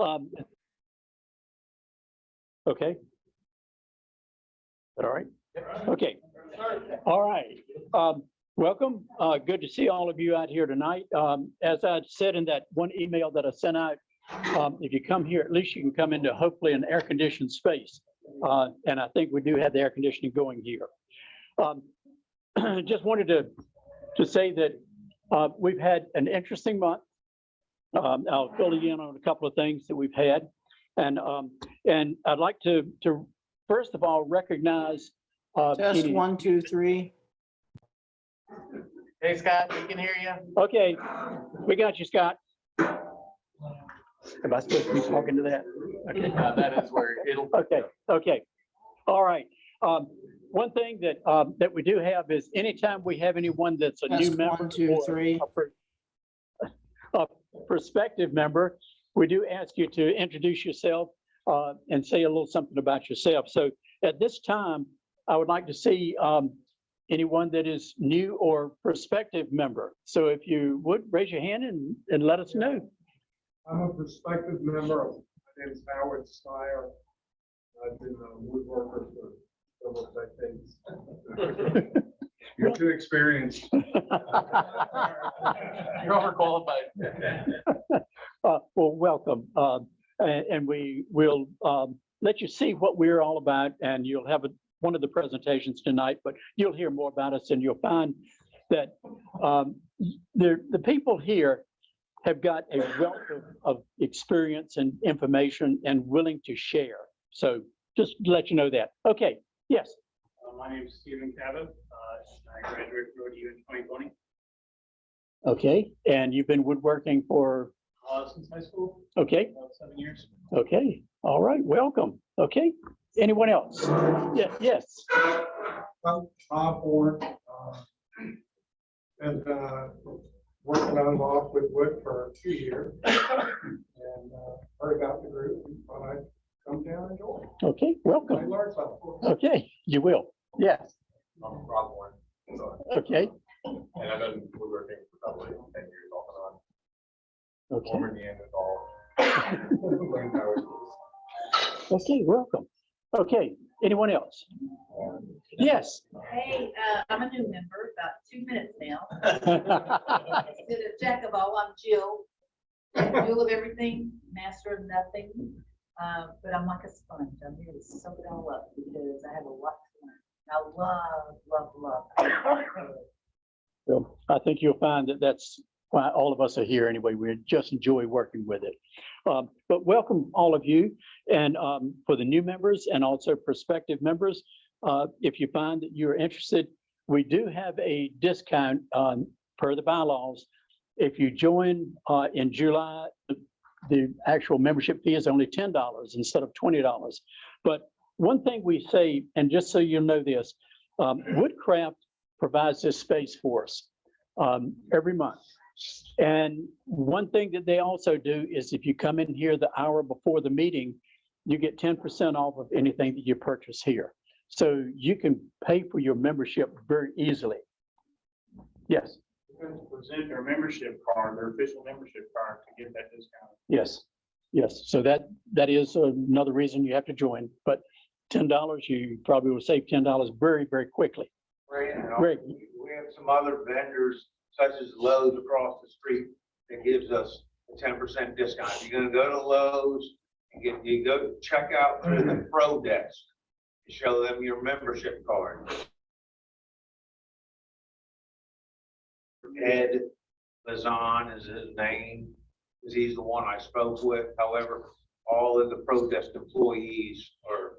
Okay. All right. Okay. All right. Welcome. Good to see all of you out here tonight. As I said in that one email that I sent out, if you come here, at least you can come into hopefully an air-conditioned space. And I think we do have the air conditioning going here. Just wanted to say that we've had an interesting month. I'll fill you in on a couple of things that we've had. And I'd like to first of all recognize. Test 1, 2, 3. Hey, Scott, we can hear you. Okay, we got you, Scott. Am I supposed to be talking to that? Okay. That is where it'll. Okay, okay. All right. One thing that that we do have is anytime we have anyone that's a new Test member 1, 2, 3. a prospective member, we do ask you to introduce yourself and say a little something about yourself. So at this time, I would like to see anyone that is new or prospective member. So if you would raise your hand and let us know. I'm a prospective member. My name is Howard Steyer. I've been a woodworker for several decades. You're too experienced. You're overqualified. Well, welcome. And we will let you see what we're all about, and you'll have one of the presentations tonight, but you'll hear more about us, and you'll find that the people here have got a wealth of experience and information and willing to share. So just to let you know that. Okay, yes. My name is Stephen Cabot. I graduated from ODU in 2020. Okay, and you've been woodworking for? Since high school. Okay. About 7 years. Okay, all right, welcome. Okay, anyone else? Yeah, yes. I'm Bob Bourne. And working on and off with wood for 2 years. And heard about the group and thought I'd come down and join. Okay, I welcome. learned something. Okay, you will. Yes. I'm Rob Warren. Okay. And I've been woodworking for probably 10 years off and on. Okay. Over the end of all. Okay, welcome. Okay, anyone else? Yes. Hey, I'm a new member, about 2 minutes now. Instead of jack of all, I'm Jill. Jill of everything, master of nothing. But I'm like a sponge. I'm here to soak it all up because I have a lot to learn. I love. Well, I think you'll find that that's why all of us are here anyway. We just enjoy working with it. But welcome all of you, and for the new members and also prospective members, if you find that you're interested, we do have a discount per the bylaws. If you join in July, the actual membership fee is only $10 instead of $20. But one thing we say, and just so you know this, Woodcraft provides this space for us every month. And one thing that they also do is if you come in here the hour before the meeting, you get 10% off of anything that you purchase here. So you can pay for your membership very easily. Yes. Present their membership card, their official membership card to get that discount. Yes. Yes. So that is another reason you have to join. But $10, you probably will save $10 very, very quickly. Right. Great. We have some other vendors such as Lowe's across the street that gives us a 10% discount. If you're gonna go to Lowe's, you go to check out through the Pro Desk to show them your membership card. Ed Lazan is his name, because he's the one I spoke with. However, all of the Pro Desk employees are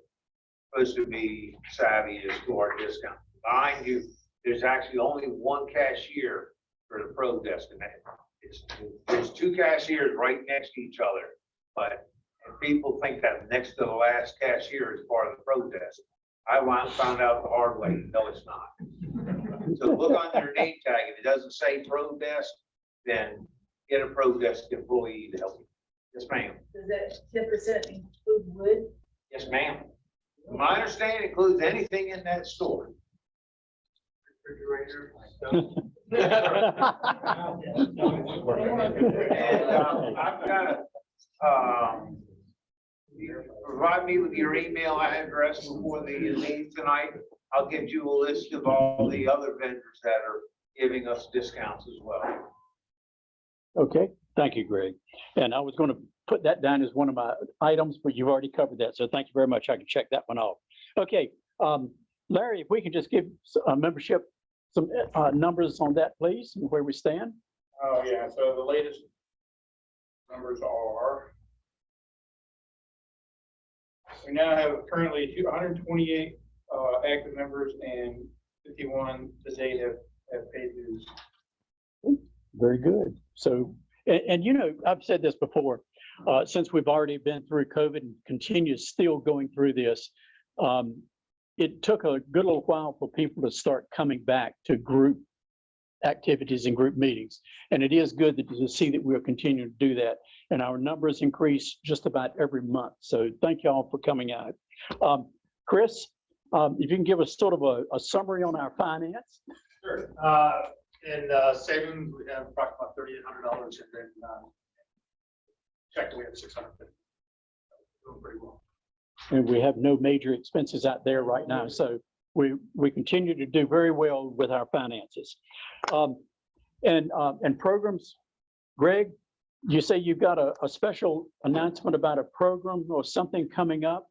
supposed to be savvy as to our discount. Mind you, there's actually only one cashier for the Pro Desk, and there's 2 cashiers right next to each other. But if people think that next to the last cashier is part of the Pro Desk, I found out the hard way. No, it's not. So look on their name tag. If it doesn't say Pro Desk, then get a Pro Desk employee to help you. Yes, ma'am. Does that 10% include wood? Yes, ma'am. My understanding includes anything in that store. Refrigerator. And I've got Provide me with your email address before the leave tonight. I'll get you a list of all the other vendors that are giving us discounts as well. Okay, thank you, Greg. And I was going to put that down as one of my items, but you've already covered that. So thank you very much. I can check that one off. Okay, Larry, if we can just give membership some numbers on that, please, and where we stand. Oh, yeah, so the latest numbers are. We now have currently 128 active members and 51 to date have paid dues. Very good. So, and you know, I've said this before, since we've already been through COVID and continue still going through this, it took a good little while for people to start coming back to group activities and group meetings. And it is good to see that we're continuing to do that. And our numbers increase just about every month. So thank you all for coming out. Chris, if you can give us sort of a summary on our finance. Sure. In savings, we have approximately $3,800, and then check, we have 650. Doing pretty well. And we have no major expenses out there right now. So we continue to do very well with our finances. And programs, Greg, you say you've got a special announcement about a program or something coming up?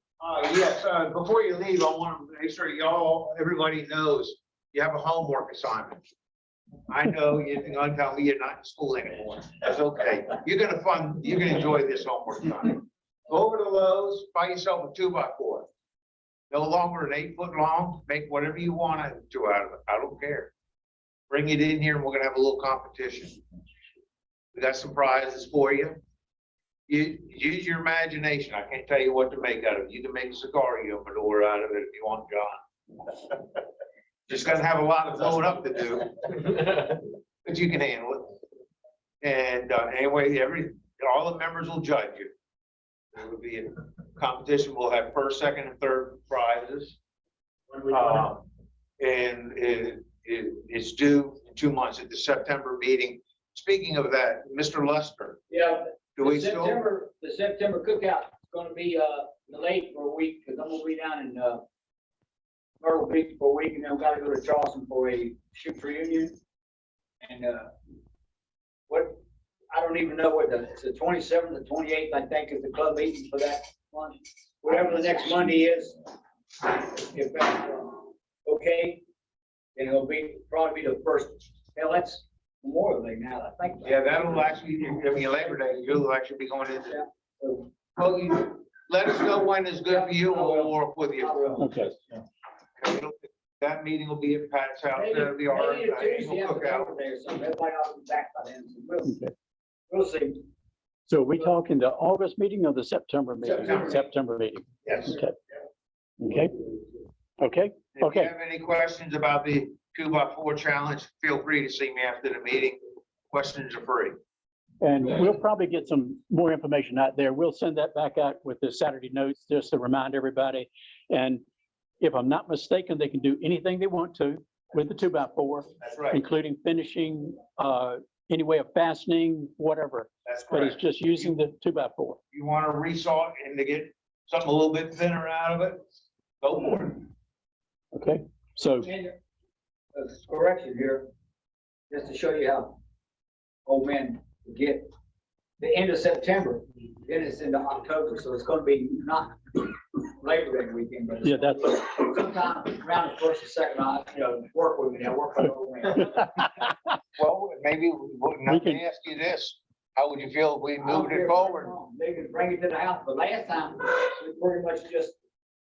Yes, before you leave, I want to make sure everybody knows you have a homework assignment. I know you're going to tell me you're not in school anymore. That's okay. You're going to enjoy this homework assignment. Go over to Lowe's, buy yourself a 2x4. No longer an 8 foot long, make whatever you want to do out of it. I don't care. Bring it in here and we're going to have a little competition. We got some prizes for you. You use your imagination. I can't tell you what to make out of it. You can make a cigar humidor out of it if you want, John. Just gonna have a lot of blowing up to do, but you can handle it. And anyway, all the members will judge you. There will be a competition. We'll have first, second, and third prizes. And it's due in 2 months at the September meeting. Speaking of that, Mr. Lester. Yeah, Do we the September cookout is gonna be delayed for a week, because I'm gonna be down in Myrtle Beach for a week, and then we gotta go to Charleston for a shoots reunion. And I don't even know what it's the 27th or 28th, I think, is the club meeting for that one. Whatever the next Monday is, if that's okay, then it'll probably be the first. Hell, that's Memorial Day now, I think. Yeah, that'll actually, I mean, Labor Day, you'll actually be going into. So, Well, let us know when is good for you, and we'll work with you. Okay. That meeting will be at Pat's house, maybe the art, maybe a Tuesday after cookout. Labor Day or something. Everybody ought to be back by then. So Okay. we'll see. So are we talking the August meeting or the September meeting? September. Meeting. Yes. Okay. Okay. Okay. If you Okay. have any questions about the 2x4 challenge, feel free to see me after the meeting. Questions are free. And we'll probably get some more information out there. We'll send that back out with the Saturday notes just to remind everybody. And if I'm not mistaken, they can do anything they want to with the 2x4, That's right. including finishing, any way of fastening, whatever. That's But it's correct. just using the 2x4. You want to resaw it and to get something a little bit thinner out of it, go for it. Okay. So, And a correction here, just to show you how old men forget. The end of September, then it's into October, so it's gonna be not Labor Day weekend, but yeah, that's, sometime around the first or second, work with me, I work with old man. Well, maybe, let can- me ask you this. How would you feel if we I don't moved care it if it's forward? wrong. They can bring it to the house, but last time, we pretty much just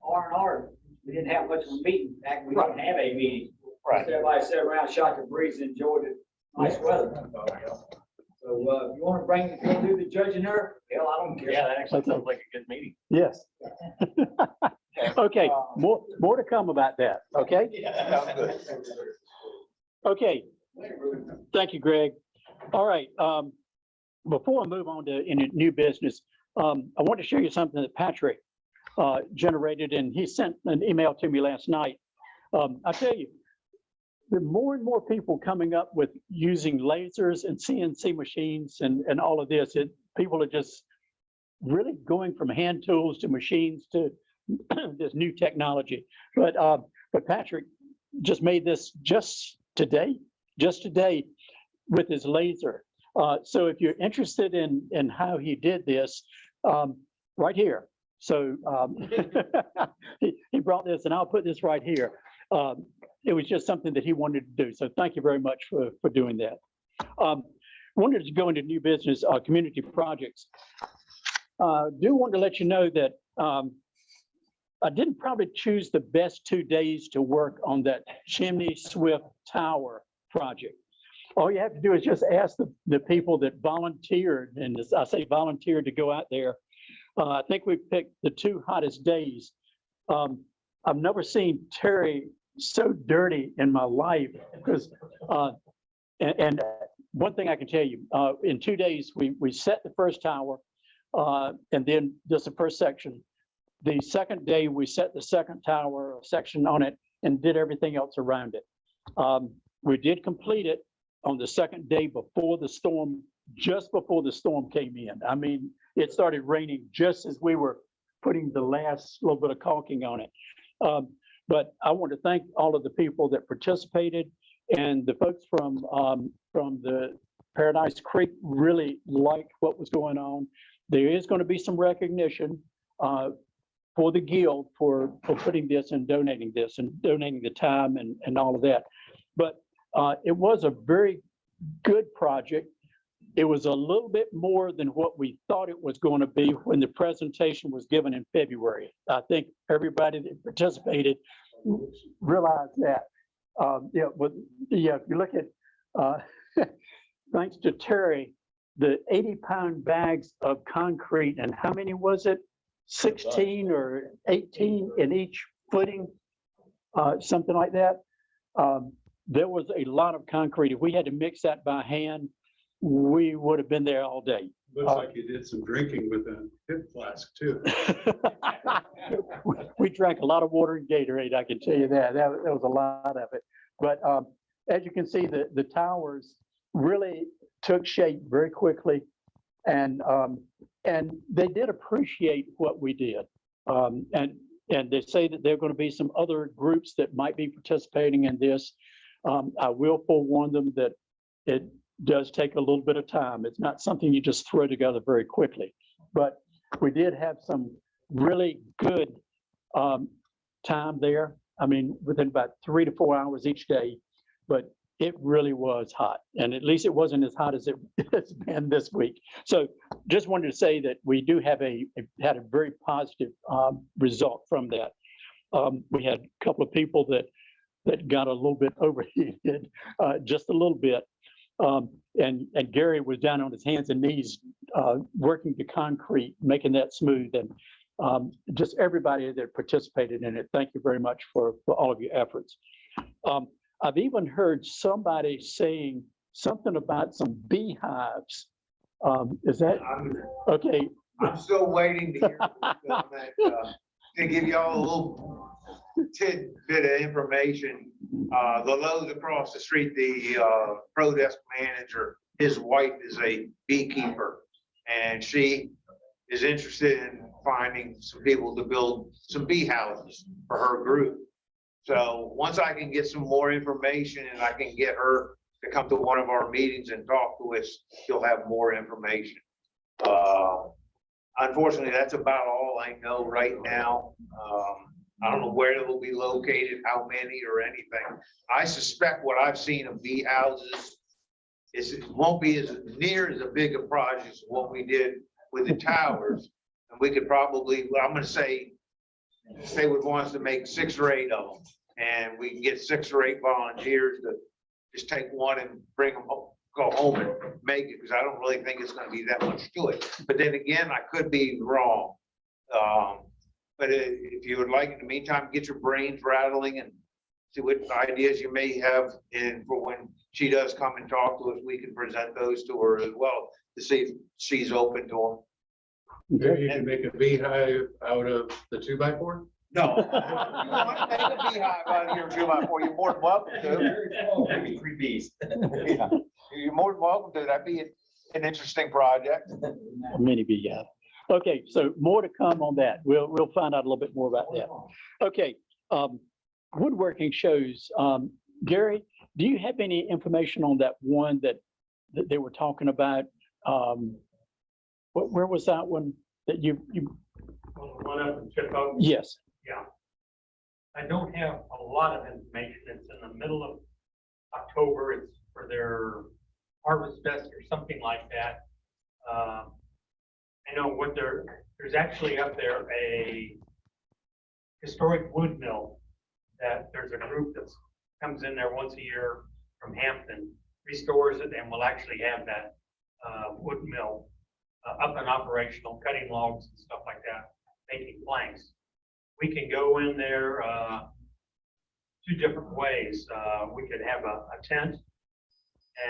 R&R. We didn't have much of a meeting, in fact, we didn't have a meeting. Right. Just everybody sat around, shot the breeze, and enjoyed it, nice weather. So, if you wanna do the judging there, hell, I don't care. Yeah, that actually sounds like a good meeting. yes. Okay, more to come about that, okay? Sounds good. Okay, thank you, Greg. All right, before I move on to any new business, I want to show you something that Patrick generated, and he sent an email to me last night. I tell you, there are more and more people coming up with using lasers and CNC machines and all of this. People are just really going from hand tools to machines to this new technology. But Patrick just made this just today with his laser. So if you're interested in how he did this, right here. So he brought this, and I'll put this right here. It was just something that he wanted to do. So thank you very much for doing that. Wanted to go into new business, community projects. Do want to let you know that I didn't probably choose the best 2 days to work on that Chimney Swift Tower project. All you have to do is just ask the people that volunteered, and I say volunteered to go out there. I think we picked the 2 hottest days. I've never seen Terry so dirty in my life, because and one thing I can tell you, in 2 days, we set the first tower, and then just the first section. The second day, we set the second tower section on it and did everything else around it. We did complete it on the second day before the storm, just before the storm came in. I mean, it started raining just as we were putting the last little bit of caulking on it. But I want to thank all of the people that participated, and the folks from the Paradise Creek really liked what was going on. There is going to be some recognition for the guild for putting this and donating the time and all of that. But it was a very good project. It was a little bit more than what we thought it was going to be when the presentation was given in February. I think everybody that participated realized that. If you look at, thanks to Terry, the 80-pound bags of concrete, and how many was it? 16 or 18 in each footing, something like that. There was a lot of concrete. If we had to mix that by hand, we would have been there all day. Looks like you did some drinking with a hip flask too. We drank a lot of water and Gatorade, I can tell you that. That was a lot of it. But as you can see, the towers really took shape very quickly, and they did appreciate what we did. And they say that there are going to be some other groups that might be participating in this. I will forewarn them that it does take a little bit of time. It's not something you just throw together very quickly. But we did have some really good time there. I mean, within about 3 to 4 hours each day, but it really was hot. And at least it wasn't as hot as it's been this week. So just wanted to say that we do have had a very positive result from that. We had a couple of people that got a little bit overheated, just a little bit. And Gary was down on his hands and knees working the concrete, making that smooth, and just everybody that participated in it. Thank you very much for all of your efforts. I've even heard somebody saying something about some beehives. Is that okay? I'm still waiting to hear from that, to give y'all a little tidbit of information. The Lowe's across the street, the pro desk manager, his wife is a beekeeper, and she is interested in finding some people to build some bee houses for her group. So once I can get some more information and I can get her to come to one of our meetings and talk to us, she'll have more information. Unfortunately, that's about all I know right now. I don't know where it will be located, how many or anything. I suspect what I've seen of bee houses is it won't be as near as a big a project as what we did with the towers. And we could probably, I'm going to say they would want us to make 6 or 8 of them. And we can get 6 or 8 volunteers to just take one and bring them home, go home and make it, because I don't really think it's going to be that much to it. But then again, I could be wrong. But if you would like, in the meantime, get your brains rattling and see what ideas you may have. And for when she does come and talk to us, we can present those to her as well to see if she's open to them. Maybe you can make a beehive out of the 2x4? No. You want to make a beehive out of your 2x4, you're more than welcome to. Maybe 3 bees. Yeah. You're more than welcome to. That'd be an interesting project. Mini beehive. Okay, so more to come on that. We'll find out a little bit more about that. Okay, woodworking shows. Gary, do you have any information on that one that they were talking about? Where was that one that you? One up in Chippo. Yes. Yeah. I don't have a lot of information. It's in the middle of October. It's for their harvest fest or something like that. I know what there's actually up there a historic wood mill that there's a group that comes in there once a year from Hampton, restores it, and will actually have that wood mill up and operational, cutting logs and stuff like that, making planks. We can go in there two different ways. We could have a tent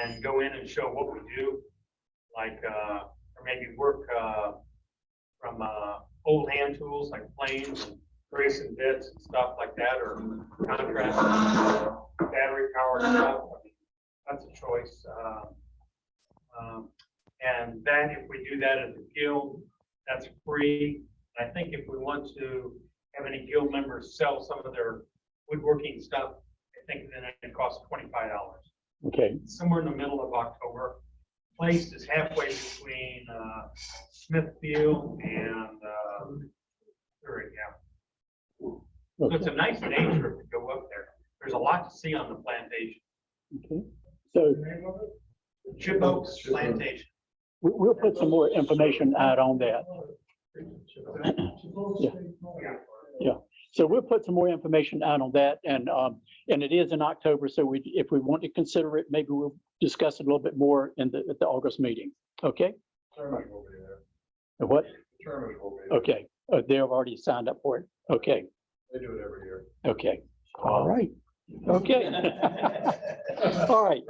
and go in and show what we do, like, or maybe work from old hand tools like planes and brace and bits and stuff like that, or contrast battery powered stuff. I mean, that's a choice. And then if we do that as a guild, that's free. I think if we want to have any guild members sell some of their woodworking stuff, I think then it costs $25. Okay. Somewhere in the middle of October. Place is halfway between Smithfield and Surrey, yeah. So it's a nice day trip to go up there. There's a lot to see on the plantation. Okay. So Chip Oaks Plantation. we'll put some more information out on that. Yeah. Yeah. So we'll put some more information out on that, and it is in October. So if we want to consider it, maybe we'll discuss it a little bit more at the August meeting. Okay. Termite will be there. What? Termite will be there. Okay. They've already signed up for it. Okay. They do it every year. Okay. All right. Okay. All right.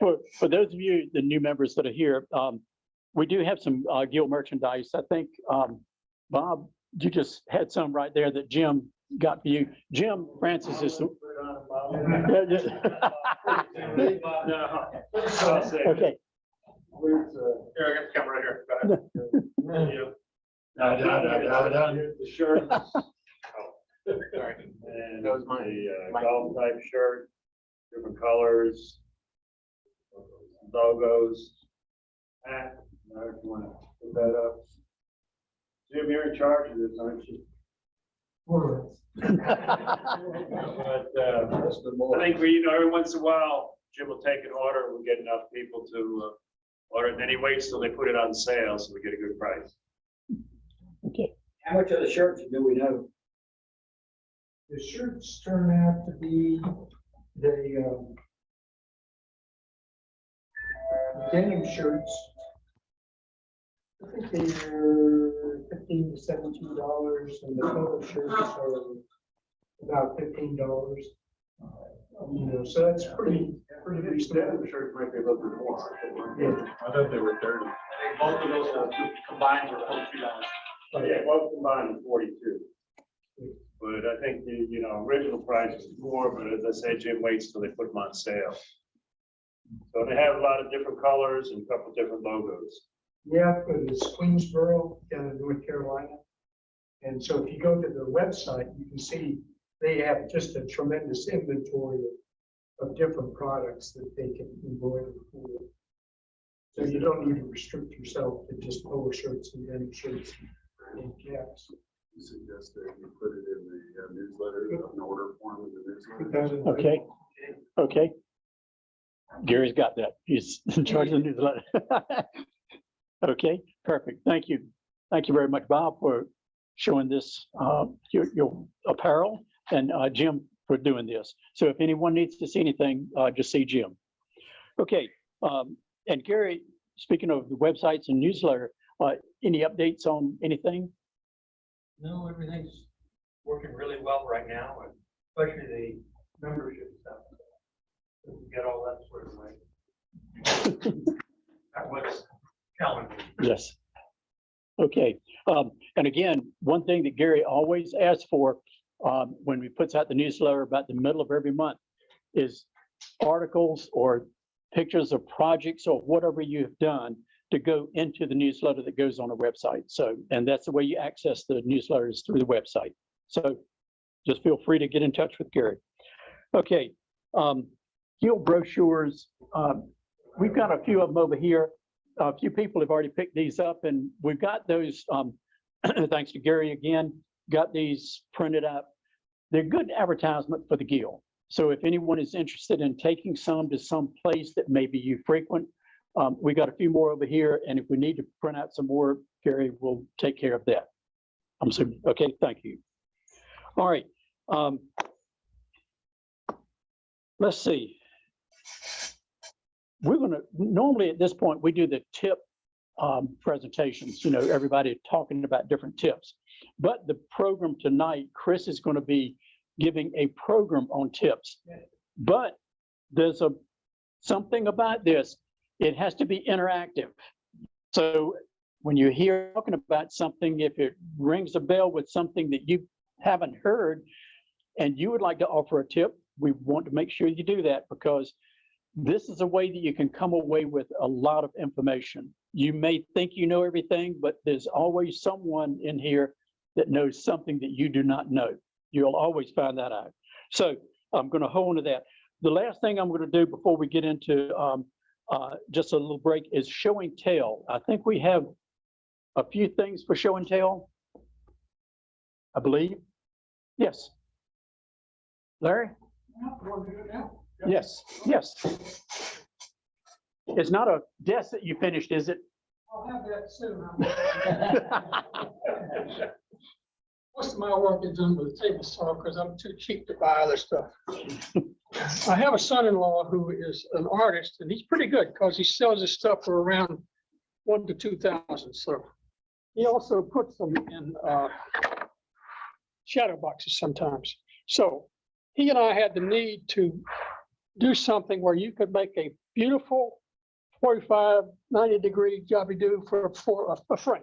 For those of you, the new members that are here, we do have some guild merchandise. I think, Bob, you just had some right there that Jim got for you. Jim Francis is. Yeah, just- Okay. Here, I got the camera right here. Go ahead. The shirt. Sorry. And the golf type shirt, different colors, logos, hat. If you want to put that up. Jim, you're in charge of this, aren't you? But I think we, every once in a while, Jim will take an order, we'll get enough people to order it, then he waits till they put it on sale, so we get a good price. Okay. How much of the shirts do we know? The shirts turn out to be the denim shirts. I think they're $15 to $17, and the polo shirts are about $15. So that's pretty reasonable. Shirt might be a little bit more. Yeah. I thought they were 30. I think both of those combined were $42. Yeah, both combined is 42. But I think the, original price is more, but as I said, Jim waits till they put them on sale. So they have a lot of different colors and a couple different logos. Yeah, but it's Queensboro down in North Carolina. And so if you go to their website, you can see they have just a tremendous inventory of different products that they can embroider for. So you don't need to restrict yourself to just polo shirts and denim shirts and caps. You suggest that you put it in the newsletter, an order form in the newsletter? Okay. Okay. Gary's got that. He's in charge of the newsletter. Okay, perfect. Thank you. Thank you very much, Bob, for showing this, your apparel, and Jim for doing this. So if anyone needs to see anything, just see Jim. Okay, and Gary, speaking of the websites and newsletter, any updates on anything? No, everything's working really well right now, and especially the membership stuff. We can get all that sort of way. That was challenging. Yes. Okay. And again, one thing that Gary always asks for when we puts out the newsletter about the middle of every month is articles or pictures of projects or whatever you have done to go into the newsletter that goes on our website. So, and that's the way you access the newsletters through the website. So just feel free to get in touch with Gary. Okay, guild brochures. We've got a few of them over here. A few people have already picked these up, and we've got those, thanks to Gary again, got these printed up. They're good advertisement for the guild. So if anyone is interested in taking some to some place that maybe you frequent, we got a few more over here, and if we need to print out some more, Gary will take care of that. I'm so, okay, thank you. All right. Let's see. We're gonna, normally at this point, we do the tip presentations, you know, everybody talking about different tips. But the program tonight, Chris is gonna be giving a program on tips. But there's something about this, it has to be interactive. So when you hear talking about something, if it rings a bell with something that you haven't heard and you would like to offer a tip, we want to make sure you do that, because this is a way that you can come away with a lot of information. You may think you know everything, but there's always someone in here that knows something that you do not know. You'll always find that out. So I'm going to hold on to that. The last thing I'm going to do before we get into just a little break is show and tell. I think we have a few things for show and tell, I believe. Yes. Larry? Yes, yes. It's not a desk that you finished, is it? I'll have that soon. Most of my work is done with a table saw because I'm too cheap to buy other stuff. I have a son-in-law who is an artist, and he's pretty good because he sells his stuff for around 1,000 to 2,000. So he also puts them in shadow boxes sometimes. So he and I had the need to do something where you could make a beautiful 45, 90-degree jobby-do for a frame.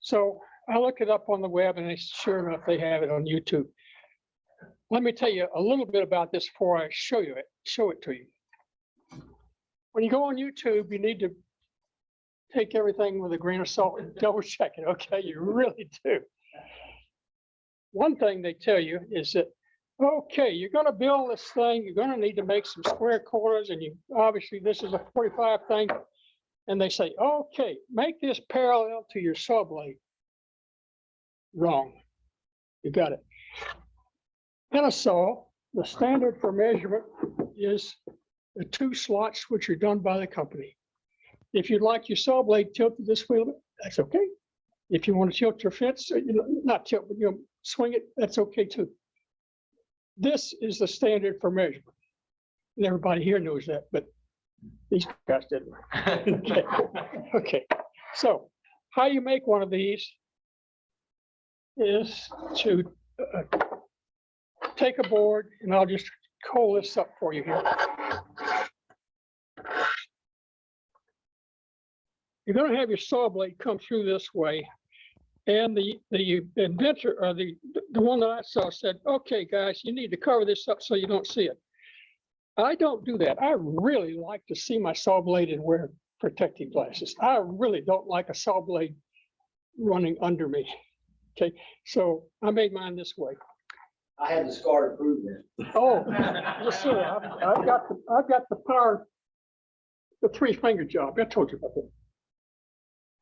So I looked it up on the web, and sure enough, they have it on YouTube. Let me tell you a little bit about this before I show it to you. When you go on YouTube, you need to take everything with a grain of salt and double check it, okay? You really do. One thing they tell you is that, okay, you're gonna build this thing, you're gonna need to make some square corners, and you obviously this is a 45 thing. And they say, okay, make this parallel to your saw blade. Wrong. You got it. In a saw, the standard for measurement is the 2 slots, which are done by the company. If you'd like your saw blade tilted this way, that's okay. If you want to tilt your fence, not tilt, but swing it, that's okay too. This is the standard for measurement. And everybody here knows that, but these guys didn't. Okay. Okay. So how you make one of these is to take a board, and I'll just call this up for you here. You're going to have your saw blade come through this way. And the inventor, or the one that I saw, said, okay, guys, you need to cover this up so you don't see it. I don't do that. I really like to see my saw blade and wear protective glasses. I really don't like a saw blade running under me. Okay, so I made mine this way. I had the scar to prove that. Oh, yes, sir. I've got the power, the 3-finger job. I told you about that.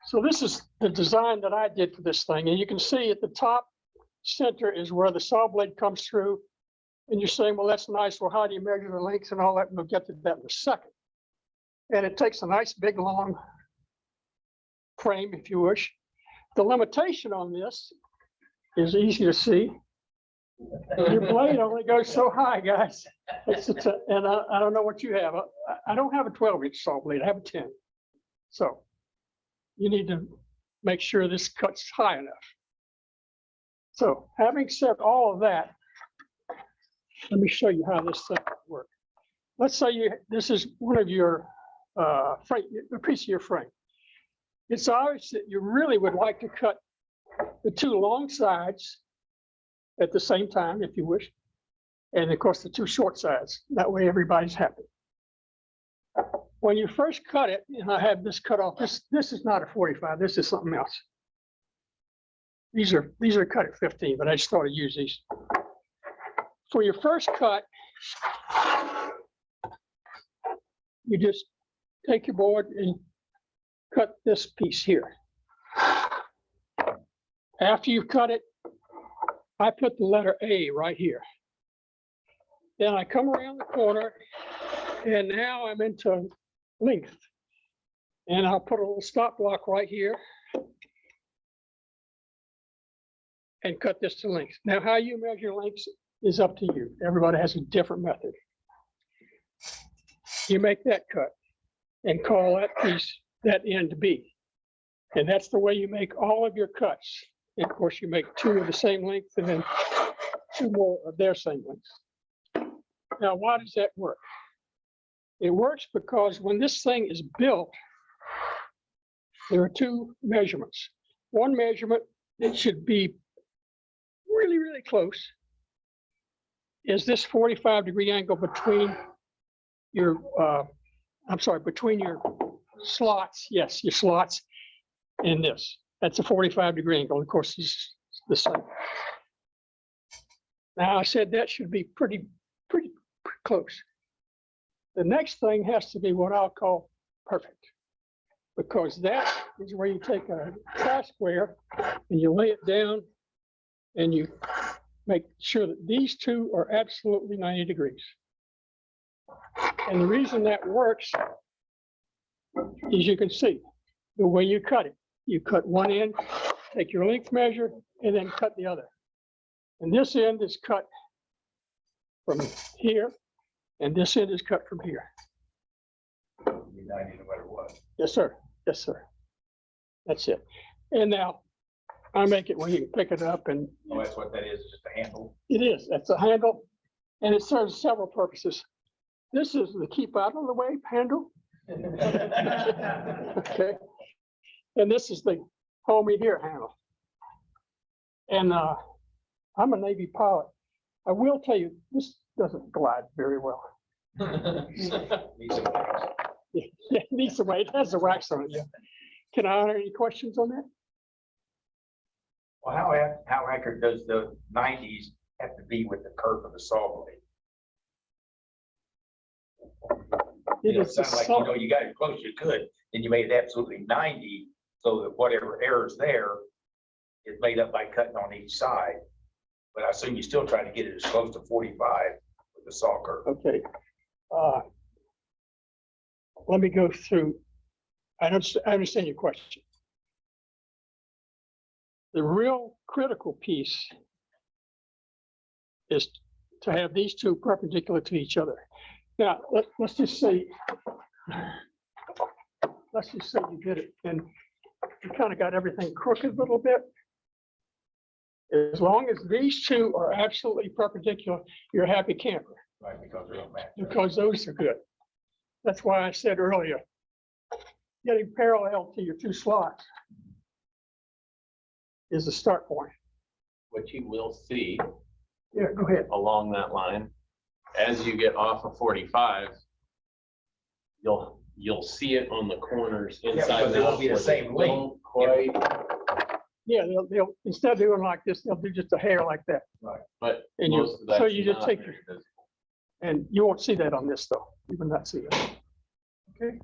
So this is the design that I did for this thing. And you can see at the top center is where the saw blade comes through. And you're saying, well, that's nice. Well, how do you measure the lengths and all that? And we'll get to that in a second. And it takes a nice big long frame, if you wish. The limitation on this is easy to see. Your blade only goes so high, guys. And I don't know what you have. I don't have a 12-inch saw blade. I have a 10. So you need to make sure this cuts high enough. So having said all of that, let me show you how this thing works. Let's say this is one of your frame, a piece of your frame. It's obvious that you really would like to cut the 2 long sides at the same time, if you wish, and of course the 2 short sides. That way everybody's happy. when you first cut it, and I have this cut off, this is not a 45, this is something else. These are cut at 15, but I just thought I'd use these. For your first cut, you just take your board and cut this piece here. After you've cut it, I put the letter A right here. Then I come around the corner, and now I'm into length. And I'll put a little stop block right here and cut this to length. Now, how you measure lengths is up to you. Everybody has a different method. You make that cut and call that piece, that end B. And that's the way you make all of your cuts. And of course, you make two of the same length and then two more of their same length. Now, why does that work? It works because when this thing is built, there are two measurements. One measurement, it should be really, really close, is this 45-degree angle between your, between your slots. Yes, your slots and this. That's a 45-degree angle. Of course, it's the same. Now, I said that should be pretty close. The next thing has to be what I'll call perfect, because that is where you take a tri-square and you lay it down and you make sure that these two are absolutely 90 degrees. And the reason that works is you can see the way you cut it. You cut one end, take your length measure, and then cut the other. And this end is cut from here, and this end is cut from here. 90 no matter what. Yes, sir. Yes, sir. That's it. And now I make it where you can pick it up, and Oh, that's what that is, just a handle. it is. That's a handle, and it serves several purposes. This is the keep out of the way handle. Okay. And this is the hold me here handle. And I'm a Navy pilot. I will tell you, this doesn't glide very well. Needs some wax. Yeah, it needs some weight. It has the wax on it. Yeah. Can I answer any questions on that? Well, how accurate does the 90s have to be with the curve of the saw blade? It You know, it is a sounds like, saw- you got it close you could, then you made it absolutely 90, so that whatever error's there is made up by cutting on each side. But I assume you still try to get it as close to 45 with the saw curve. Okay. Let me go through. I understand your question. The real critical piece is to have these two perpendicular to each other. Now, let's just say you did it and you kind of got everything crooked a little bit. As long as these two are absolutely perpendicular, you're a happy camper, Right, because they don't match. because those are good. That's why I said earlier, getting parallel to your two slots is the start point. What you will see Yeah, go ahead. along that line, as you get off of 45, you'll see it on the corners Yeah, inside. because it won't and be the out, same where they length. don't Quite, Yeah, they'll instead of doing like this, they'll do just a hair like that. but And you- most of that. so you just take your- And you won't see that on this though. You will not see that. Okay.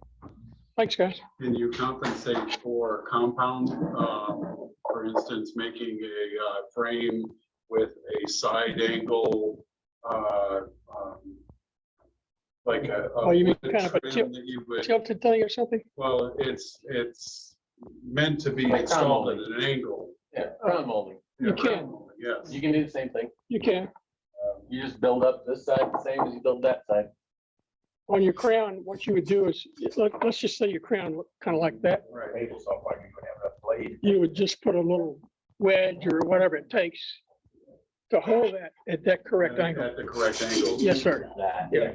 Thanks, guys. And you compensate for compound, for instance, making a frame with a side angle, like a. Oh, you mean wood kind of a trim that you would- Tilted thing or something? Well, it's meant to be Like installed at crown an angle. Yeah, crown molding. You Yeah, can. molding, yes. You can do the same thing. You can. You just build up this side the same as you build that side. On your crown, what you would do is, let's just say your crown looked kind of like that. Right. Maple saw like you could have a blade. You would just put a little wedge or whatever it takes to hold that at that correct angle. At the correct angle. Yes, sir. That. Yeah.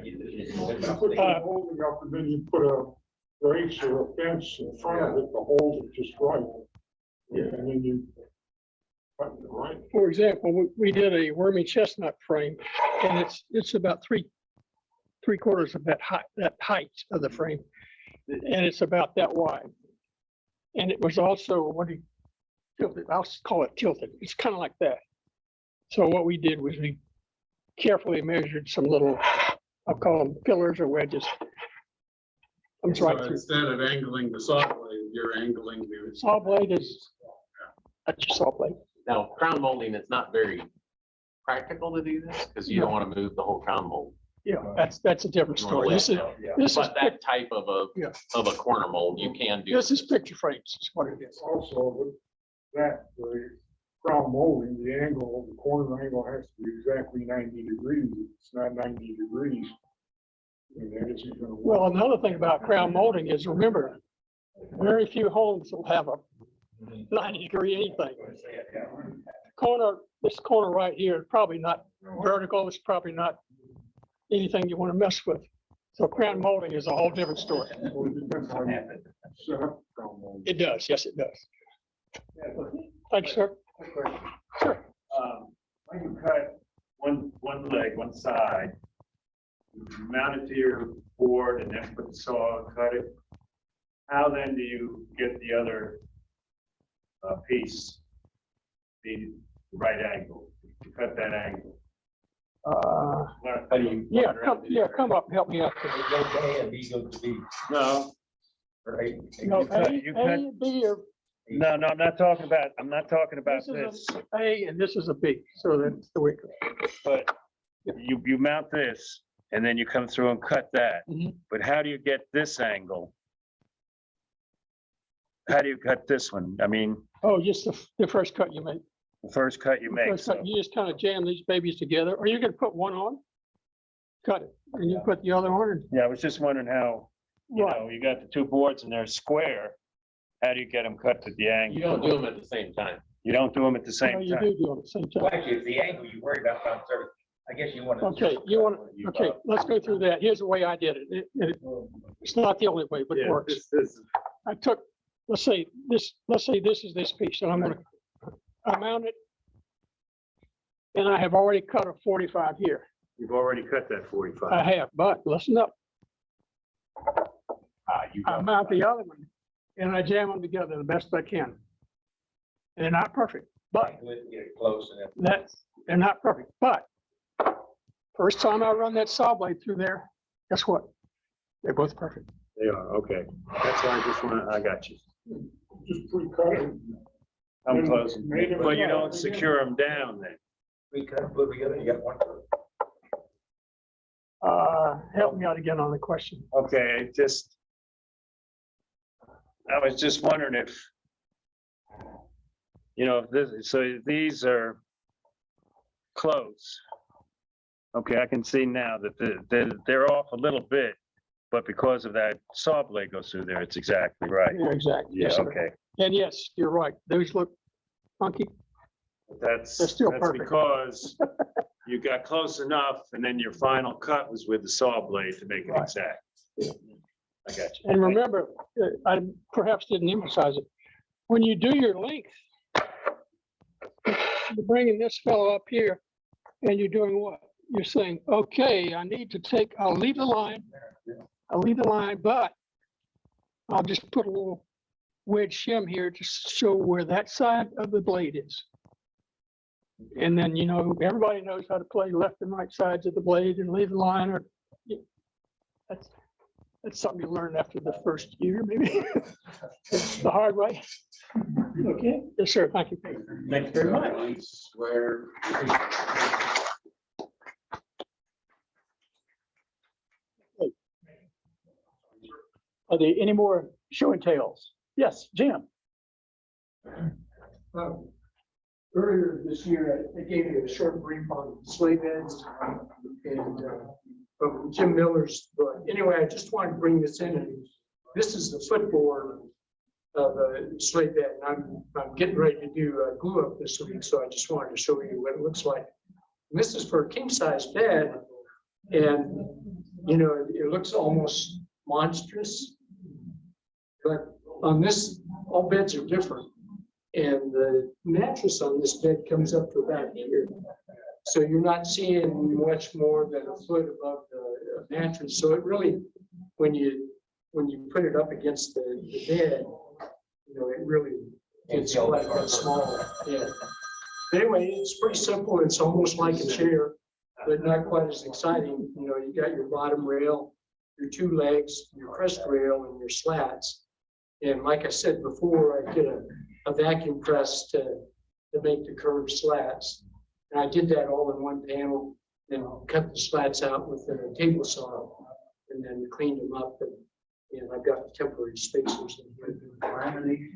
Uh, Holding up and then you put a brace or a fence in front of it to hold it just right. Yeah. And then you cut it right. For example, we did a wormy chestnut frame, and it's about three quarters of that height of the frame. and it's about that wide. And it was also, what do you, tilted, I'll call it tilted. It's kind of like that. So what we did was we carefully measured some little, I'll call them pillars or wedges. Comes right So through. instead of angling the saw blade, you're angling the. Saw blade is, that's your saw blade. Now, crown molding, it's not very practical to do this because you don't want to move the whole crown mold. Yeah, that's a different You wanna story. let This is, it go. this is, But that type of Yeah. a corner mold, you can do. this is picture frames, is what it is. Also, with that, the crown molding, the angle, the corner angle has to be exactly 90 degrees. If it's not 90 degrees, then that isn't gonna work. Well, another thing about crown molding is, remember, very few homes will have a 90-degree anything. Corner, this corner right here, probably not vertical, it's probably not anything you want to mess with. So crown molding is a whole different story. Well, it depends on the setup crown molding. It does, yes, it does. Thank you, sir. Sure. When you cut one leg, one side, you mount it to your board and then put the saw and cut it. How then do you get the other piece, the right angle, to cut that angle? How do you? Come up and help me out. No. No, You A, cut- A, B, or No, I'm not talking about this is A and this is a B, so that's the way. it goes. But you mount this and then you come through and cut that. Mhm. But how do you get this angle? How do you cut this one? I mean, Oh, just the first cut you make. the first cut you The make. first cut, So, you just kind of jam these babies together, or you're gonna put one on, cut it, and you put the other on, and yeah, I was just wondering how, you right. know, you got the two boards and they're square. How do you get them cut to the You angle? don't do them at the same time. You don't do them at the No, same you time. do them at the same time. Actually, it's the angle you worry about, I guess you want to. Okay, you want, okay, let's go through that. Here's the way I did it. It's not the only way, but it Yeah, works. this- I took, let's say this is this piece, and I mount it. And I have already cut a 45 here. You've already cut that I 45. have, but listen up. You I mount the other one and I jam them together the best I can. And they're not perfect, but Get it close and they're not perfect, but first time I run that saw blade through there, guess what? They're both perfect. They are, okay. That's why I just want, I got you. Just pre-cut it. I'm close. Made them- But you don't secure them down then. we kind of put together, you got one. Help me out again on the question. Okay, I was just wondering if, you know, if this, so these are close. Okay, I can see now that they're off a little bit, but because of that saw blade goes through there, it's exactly right. Yeah, exactly. Yeah, Yes, sir. okay. And yes, you're right. Those look funky. That's They're still perfect. because you got close enough and then your final cut was with the saw blade to make it Right. exact. I got you. And remember, I perhaps didn't emphasize it. When you do your length, you're bringing this fellow up here and you're doing what? You're saying, okay, I need to take, I'll leave the line, but I'll just put a little wedge shim here to show where that side of the blade is. And then, you know, everybody knows how to play left and right sides of the blade and leave the line, or that's something you learn after the first year, maybe. The hard way. Okay, yes, sir, thank you. Thanks very much. Where. Are there any more show and tells? Yes, Jim. Earlier this year, I gave you a short brief on sleigh beds and from Jim Miller's book. Anyway, I just wanted to bring this in. This is the footboard of a sleigh bed. And I'm getting ready to do a glue up this week, so I just wanted to show you what it looks like. And this is for a king size bed, and you know, it looks almost monstrous. But on this, all beds are different. And the mattress on this bed comes up to about here. So you're not seeing much more than a foot above the mattress. So it really, when you when you put it up against the bed, you know, it really gets quite that small. Yeah. Anyway, it's pretty simple. It's almost like a chair, but not quite as exciting. You know, you got your bottom rail, your two legs, your crest rail, and your slats. And like I said before, I did a vacuum press to make the curved slats. And I did that all in one panel and cut the slats out with a table saw and then cleaned them up. And I've got temporary spacers in here.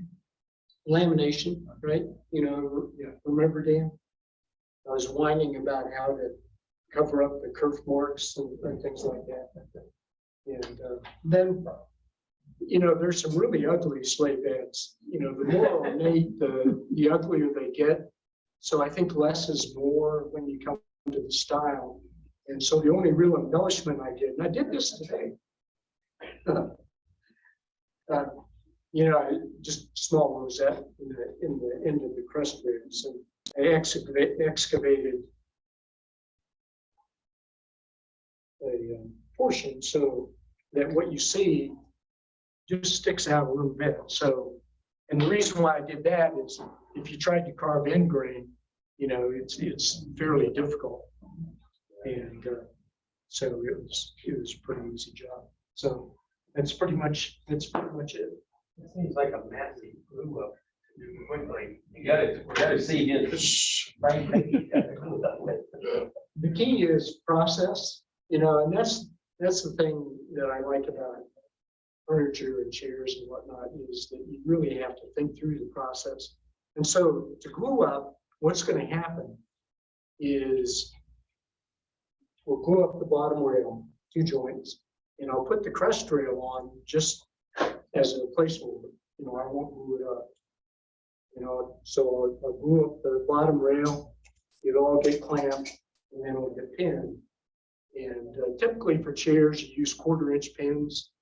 Lamination, right? You know, remember, Dan? I was whining about how to cover up the kerf marks and things like that. And then, you know, there's some really ugly sleigh beds. You know, the more ornate, the uglier they get. So I think less is more when you come to the style. And so the only real embellishment I did, and I did this today, you know, just small rosette in the end of the crest ribs, and I excavated a portion so that what you see just sticks out a little bit. So, and the reason why I did that is if you tried to carve end grain, you know, it's fairly difficult, and so it was a pretty easy job. So that's pretty much it. It seems like a massive glue up to do quickly. You gotta see his. The key is process, you know, and that's the thing that I like about furniture and chairs and whatnot, is that you really have to think through the process. And so to glue up, what's going to happen is we'll glue up the bottom rail, 2 joints, and I'll put the crest rail on just as a placeholder. You know, I won't glue it up. You know, so I'll glue up the bottom rail, it'll all get clamped, and then it'll get pinned. And typically for chairs, you use 1/4-inch pins.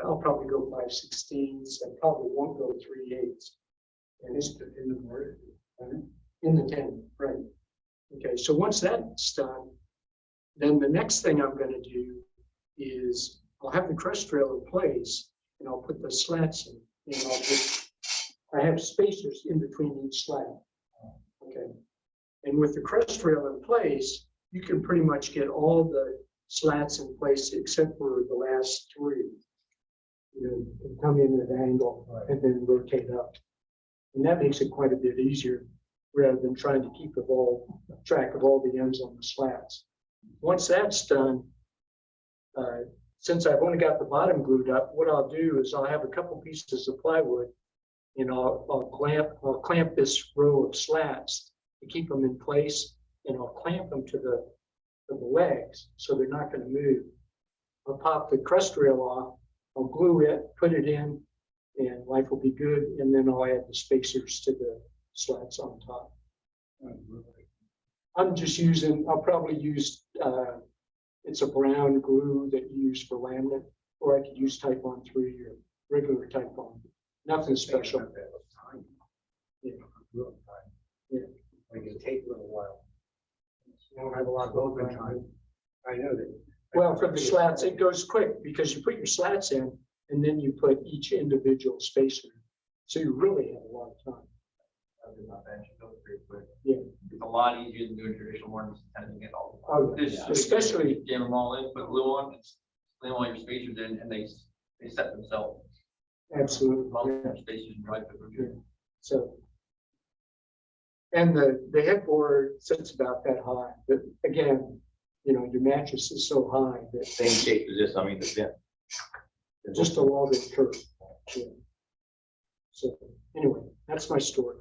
I'll probably go 5/16. I probably won't go 3/8. And it's in the board, in the 10, right? Okay, so once that's done, then the next thing I'm going to do is I'll have the crest rail in place, and I'll put the slats in, and I have spacers in between each slat. Okay, and with the crest rail in place, you can pretty much get all the slats in place except for the last 3. You know, and come in at an angle and then rotate up. And that makes it quite a bit easier rather than trying to keep track of all the ends on the slats. Once that's done, since I've only got the bottom glued up, what I'll do is I'll have a couple pieces of plywood, and I'll clamp this row of slats to keep them in place, and I'll clamp them to the legs so they're not going to move. I'll pop the crest rail off, I'll glue it, put it in, and life will be good. And then I'll add the spacers to the slats on top. I'm just using, I'll probably use, it's a brown glue that you use for laminate, or I could use Type-On 3 or regular Type-On. Nothing special. Yeah. Yeah. Like it take a little while. You don't have a lot of open time. I know that. Well, for the slats, it goes quick because you put your slats in and then you put each individual spacer. So you really have a lot of time. Yeah. It's a lot easier than doing traditional ones, tend to get all the. Oh, yeah. Especially, Jam them all in, put glue on, slam all your spacers in, and they set themselves. absolutely. Multiple spacers right over Yeah. here. So, and the headboard sits about that high, but again, you know, your mattress is so high that Same shape as this, I mean, the just a wall that curve. Yeah. So anyway, that's my story.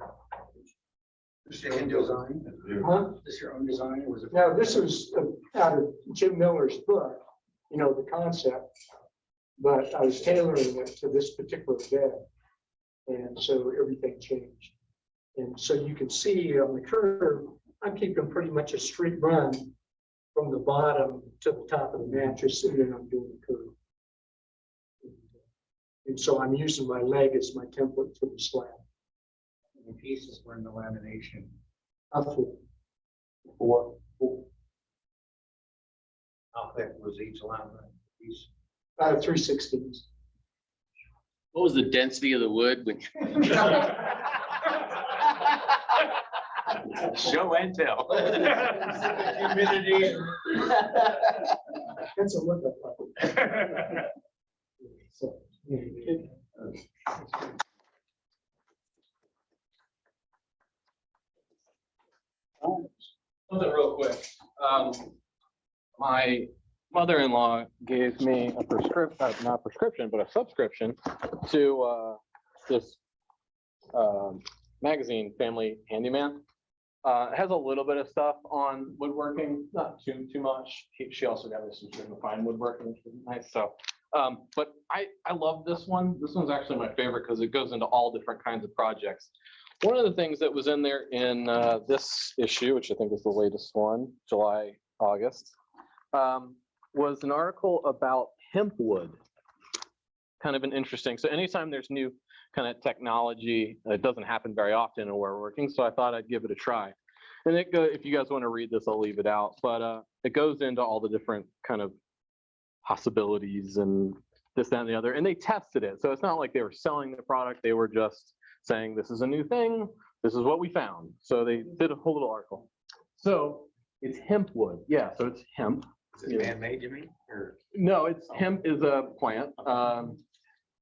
This your own design? Huh? This your own design, or was it? Now, this was out of Jim Miller's book, you know, the concept, but I was tailoring it to this particular bed. And so everything changed. And so you can see on the curve, I'm keeping pretty much a straight run from the bottom to the top of the mattress, and then I'm doing the curve. And so I'm using my leg as my template for the slab. The pieces were in the lamination. Up to Four. How thick was each laminate piece? 3/16. What was the density of the wood when? Show and tell. Humidity. That's a look up. So, Something real quick. My mother-in-law gave me a prescription, not prescription, but a subscription to this magazine, Family Handyman. It has a little bit of stuff on woodworking, not too much. She also got me some fine woodworking, which is nice. So, but I love this one. This one's actually my favorite because it goes into all different kinds of projects. One of the things that was in there in this issue, which I think is the latest one, July, August, was an article about hemp wood. Kind of an interesting. So anytime there's new kind of technology, it doesn't happen very often in where we're working. So I thought I'd give it a try. And if you guys want to read this, I'll leave it out. But it goes into all the different kind of possibilities and this, that, and the other. And they tested it. So it's not like they were selling the product. They were just saying, this is a new thing. This is what we found. So they did a whole little article. So it's hemp wood. Yeah, so it's hemp. Is it man-made, you mean? Or? No, it's hemp is a plant.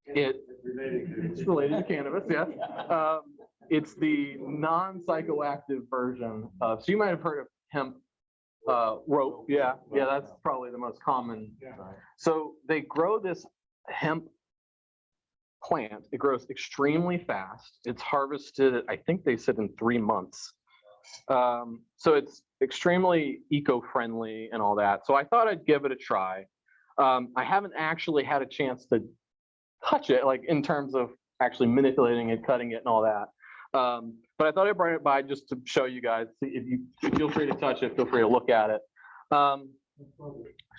It's related to cannabis, yes. It's the non-psychoactive version of, so you might have heard of hemp rope. Yeah, that's probably the most common. So they grow this hemp plant. It grows extremely fast. It's harvested, I think they said in 3 months. So it's extremely eco-friendly and all that. So I thought I'd give it a try. I haven't actually had a chance to touch it, like in terms of actually manipulating it, cutting it and all that. But I thought I'd bring it by just to show you guys. If you feel free to touch it, feel free to look at it.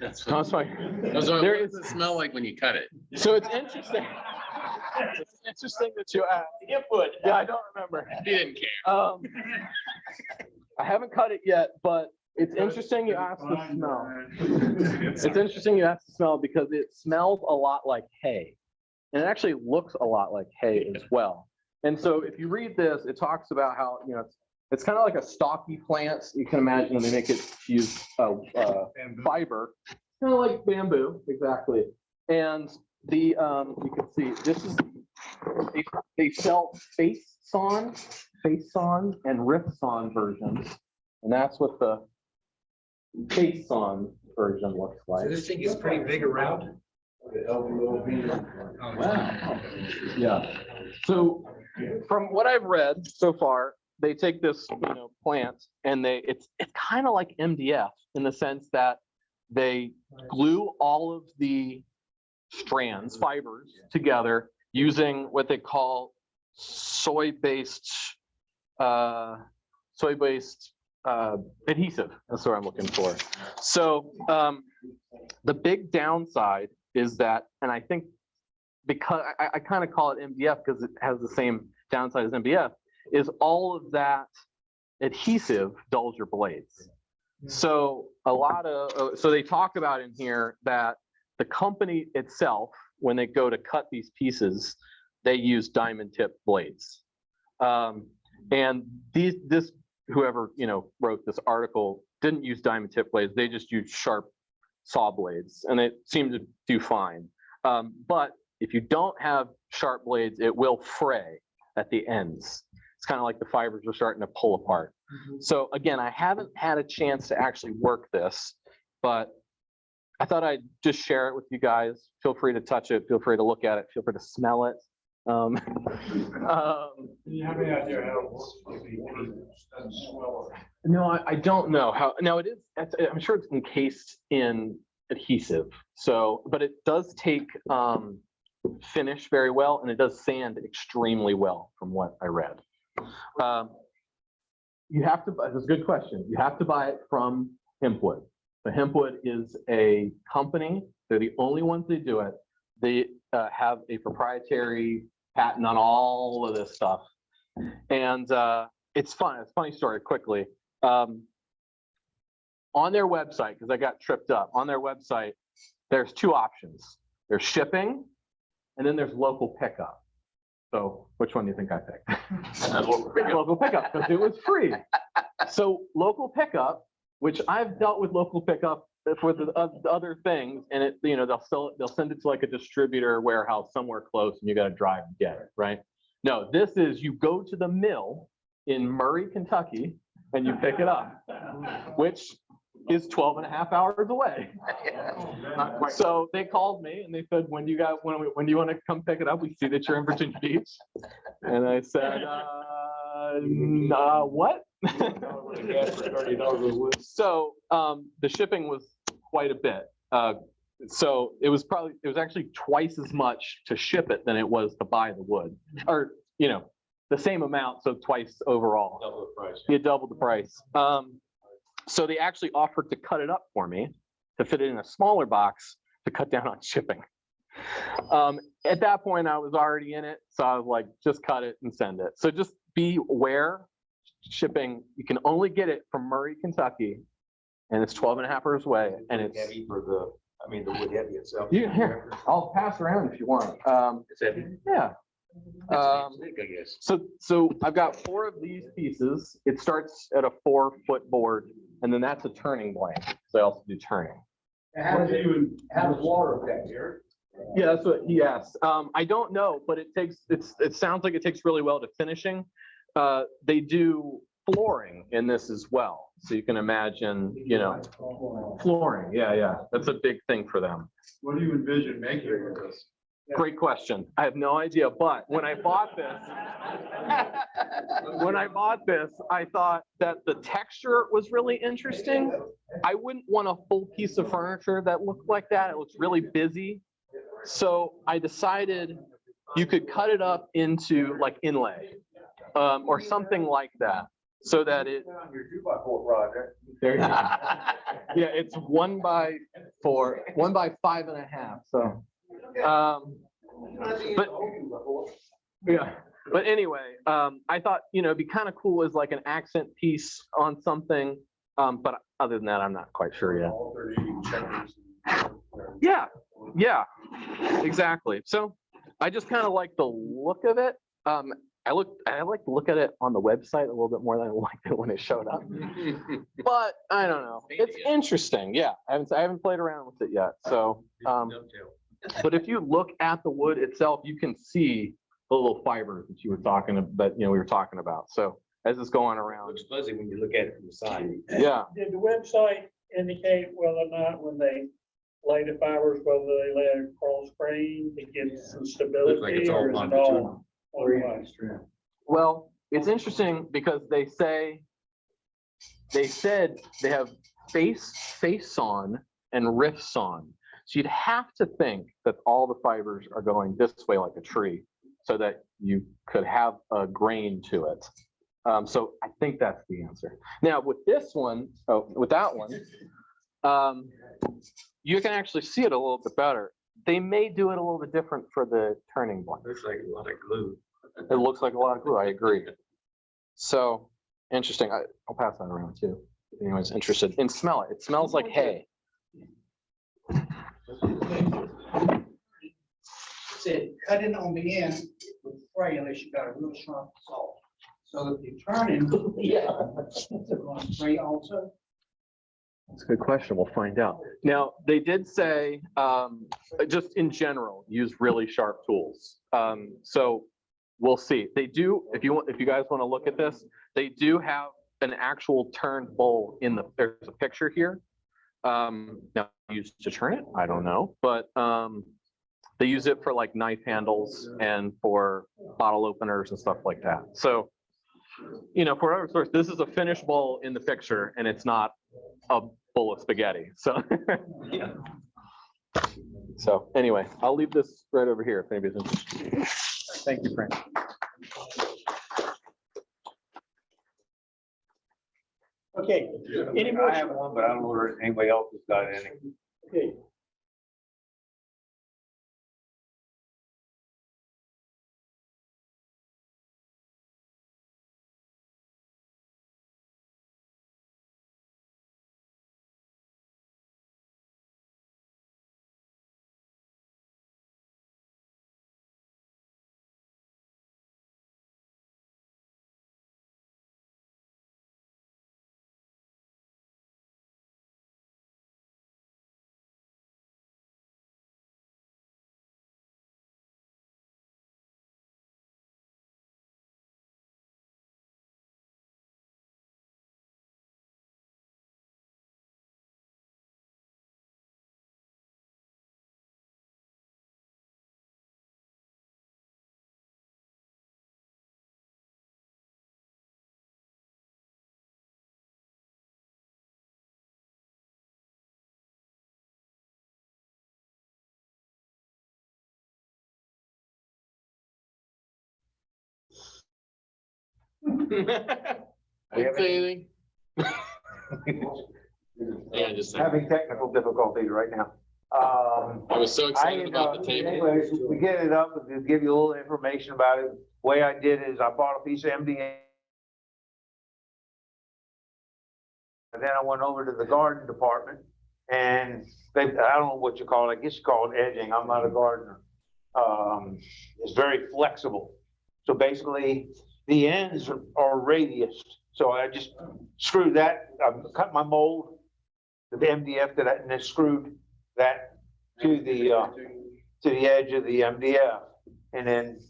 That's No, it's fine. What does it smell like when you cut it? So it's interesting. It's interesting that you asked. Input. Yeah, I don't remember. He didn't care. I haven't cut it yet, but it's interesting you asked the smell. It's interesting you asked the smell because it smells a lot like hay. And it actually looks a lot like hay as well. And so if you read this, it talks about how, you know, it's kind of like a stocky plant. You can imagine they make it use fiber, kind of like bamboo, exactly. And the you can see this is they sell face sawn, and rip sawn versions, and that's what the face sawn version looks like. So this thing is pretty big around. Wow. Yeah. So from what I've read so far, they take this, you know, plant and it's kind of like MDF in the sense that they glue all of the strands, fibers together using what they call soy-based adhesive. That's what I'm looking for. So the big downside is that, and I think because I kind of call it MDF because it has the same downside as MDF, is all of that adhesive dulls your blades. So so they talk about in here that the company itself, when they go to cut these pieces, they use diamond tip blades. And whoever, you know, wrote this article didn't use diamond tip blades. They just used sharp saw blades, and it seemed to do fine. But if you don't have sharp blades, it will fray at the ends. It's kind of like the fibers are starting to pull apart. So again, I haven't had a chance to actually work this, but I thought I'd just share it with you guys. Feel free to touch it. Feel free to look at it. Feel free to smell it. Do you have any idea how it's No, I don't know how. Now it is. I'm sure it's encased in adhesive. So, but it does take finish very well, and it does sand extremely well, from what I read. You have to. That's a good question. You have to buy it from Hempwood. The Hempwood is a company. They're the only ones that do it. They have a proprietary patent on all of this stuff, and it's fun. It's a funny story. Quickly, on their website, because I got tripped up on their website, there's two options. There's shipping, and then there's local pickup. So which one do you think I picked? Local pickup. Local pickup, because it was free. So local pickup, which I've dealt with local pickup for the other things, and it, you know, they'll send it to like a distributor warehouse somewhere close, and you got to drive to get it, right? No, this is you go to the mill in Murray, Kentucky, and you pick it up, which is 12 and a half hours away. Not quite. So they called me and they said, when do you want to come pick it up? We see that you're in Virginia Beach. And I said, what? So the shipping was quite a bit. So it was actually twice as much to ship it than it was to buy the wood, or, you know, the same amount. So twice overall. Double the price. Yeah, double the price. So they actually offered to cut it up for me to fit it in a smaller box to cut down on shipping. At that point, I was already in it. So I was like, just cut it and send it. So just be aware, shipping, you can only get it from Murray, Kentucky, and it's 12 and a half hours away. And it's Heavy for the, I mean, the wood heavy itself. here, I'll pass around if you want. It's heavy. Yeah. Thick, I guess. So I've got 4 of these pieces. It starts at a 4-foot board, and then that's a turning blank. So I also do turning. How does water affect here? Yeah, that's what he asked. I don't know, but it sounds like it takes really well to finishing. They do flooring in this as well. So you can imagine, you know, flooring. Yeah. That's a big thing for them. What do you envision making with this? Great question. I have no idea, but when I bought this, I thought that the texture was really interesting. I wouldn't want a full piece of furniture that looked like that. It looks really busy. So I decided you could cut it up into like inlay, or something like that, so that it. Your 2x4 project. There you go. Yeah, it's 1 by 4, 1 by 5.5. So. But anyway, I thought, you know, it'd be kind of cool as like an accent piece on something. But other than that, I'm not quite sure yet. Yeah, exactly. So I just kind of like the look of it. I like to look at it on the website a little bit more than I liked it when it showed up. But I don't know. It's interesting. Yeah, I haven't played around with it yet. So, but if you look at the wood itself, you can see the little fibers that you were talking about, we were talking about. So as it's going around. Looks fuzzy when you look at it from the side. Yeah. Did the website indicate whether or not when they lay the fibers, whether they lay it across grain to get some stability? Looks like it's all or is it longitudinal. one way? Well, it's interesting because they said they have face sawn and rift sawn. So you'd have to think that all the fibers are going this way like a tree so that you could have a grain to it. So I think that's the answer. Now with this one, with that one, you can actually see it a little bit better. They may do it a little bit different for the turning blank. Looks like a lot of glue. It looks like a lot of glue, I agree. So interesting. I'll pass that around too, if anyone's interested. And smell it. It smells like hay. Said, cut it on the end with spray unless you got a real sharp saw. So if you turn it, it's going to spray also. That's a good question. We'll find out. Now, they did say, just in general, use really sharp tools. So we'll see. They do, if you guys want to look at this, they do have an actual turned bowl there's a picture here. Now used to turn it, I don't know, but they use it for like knife handles and for bottle openers and stuff like that. So, for whatever source, this is a finished bowl in the picture and it's not a bowl of spaghetti. So, yeah. So anyway, I'll leave this right over here if anybody's interested. Thank you, Fran. Okay, any more? I have one, but I don't know if anybody else has got any. Okay, Didn't say anything. Yeah, just saying. Having technical difficulties right now. I was so excited about the table. Anyways, we get it up, we'll give you a little information about it. Way I did is I bought a piece of MDF. And then I went over to the garden department and they, I don't know what you call it, I guess you call it edging, I'm not a gardener. It's very flexible. So basically, the ends are radiused. So I just screwed that, I cut my mold, the MDF that I, and then screwed that to the edge of the MDF. And then,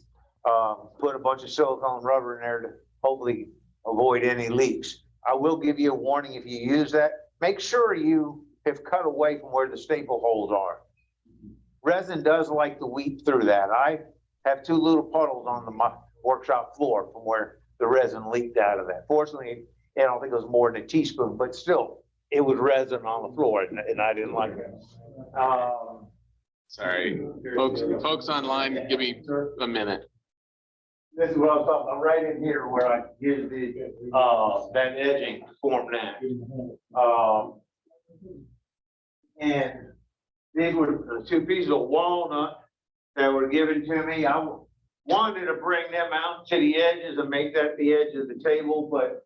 put a bunch of silicone rubber in there to hopefully avoid any leaks. I will give you a warning if you use that, make sure you have cut away from where the staple holes are. Resin does like to weep through that. I have two little puddles on my workshop floor from where the resin leaked out of that. Fortunately, I don't think it was more than a teaspoon, but still, it was resin on the floor and I didn't like it. Sorry, folks online, give me a minute. This is what I was talking about, right in here where I used the, that edging to form that. And these were two pieces of walnut that were given to me. I wanted to bring them out to the edges and make that the edge of the table, but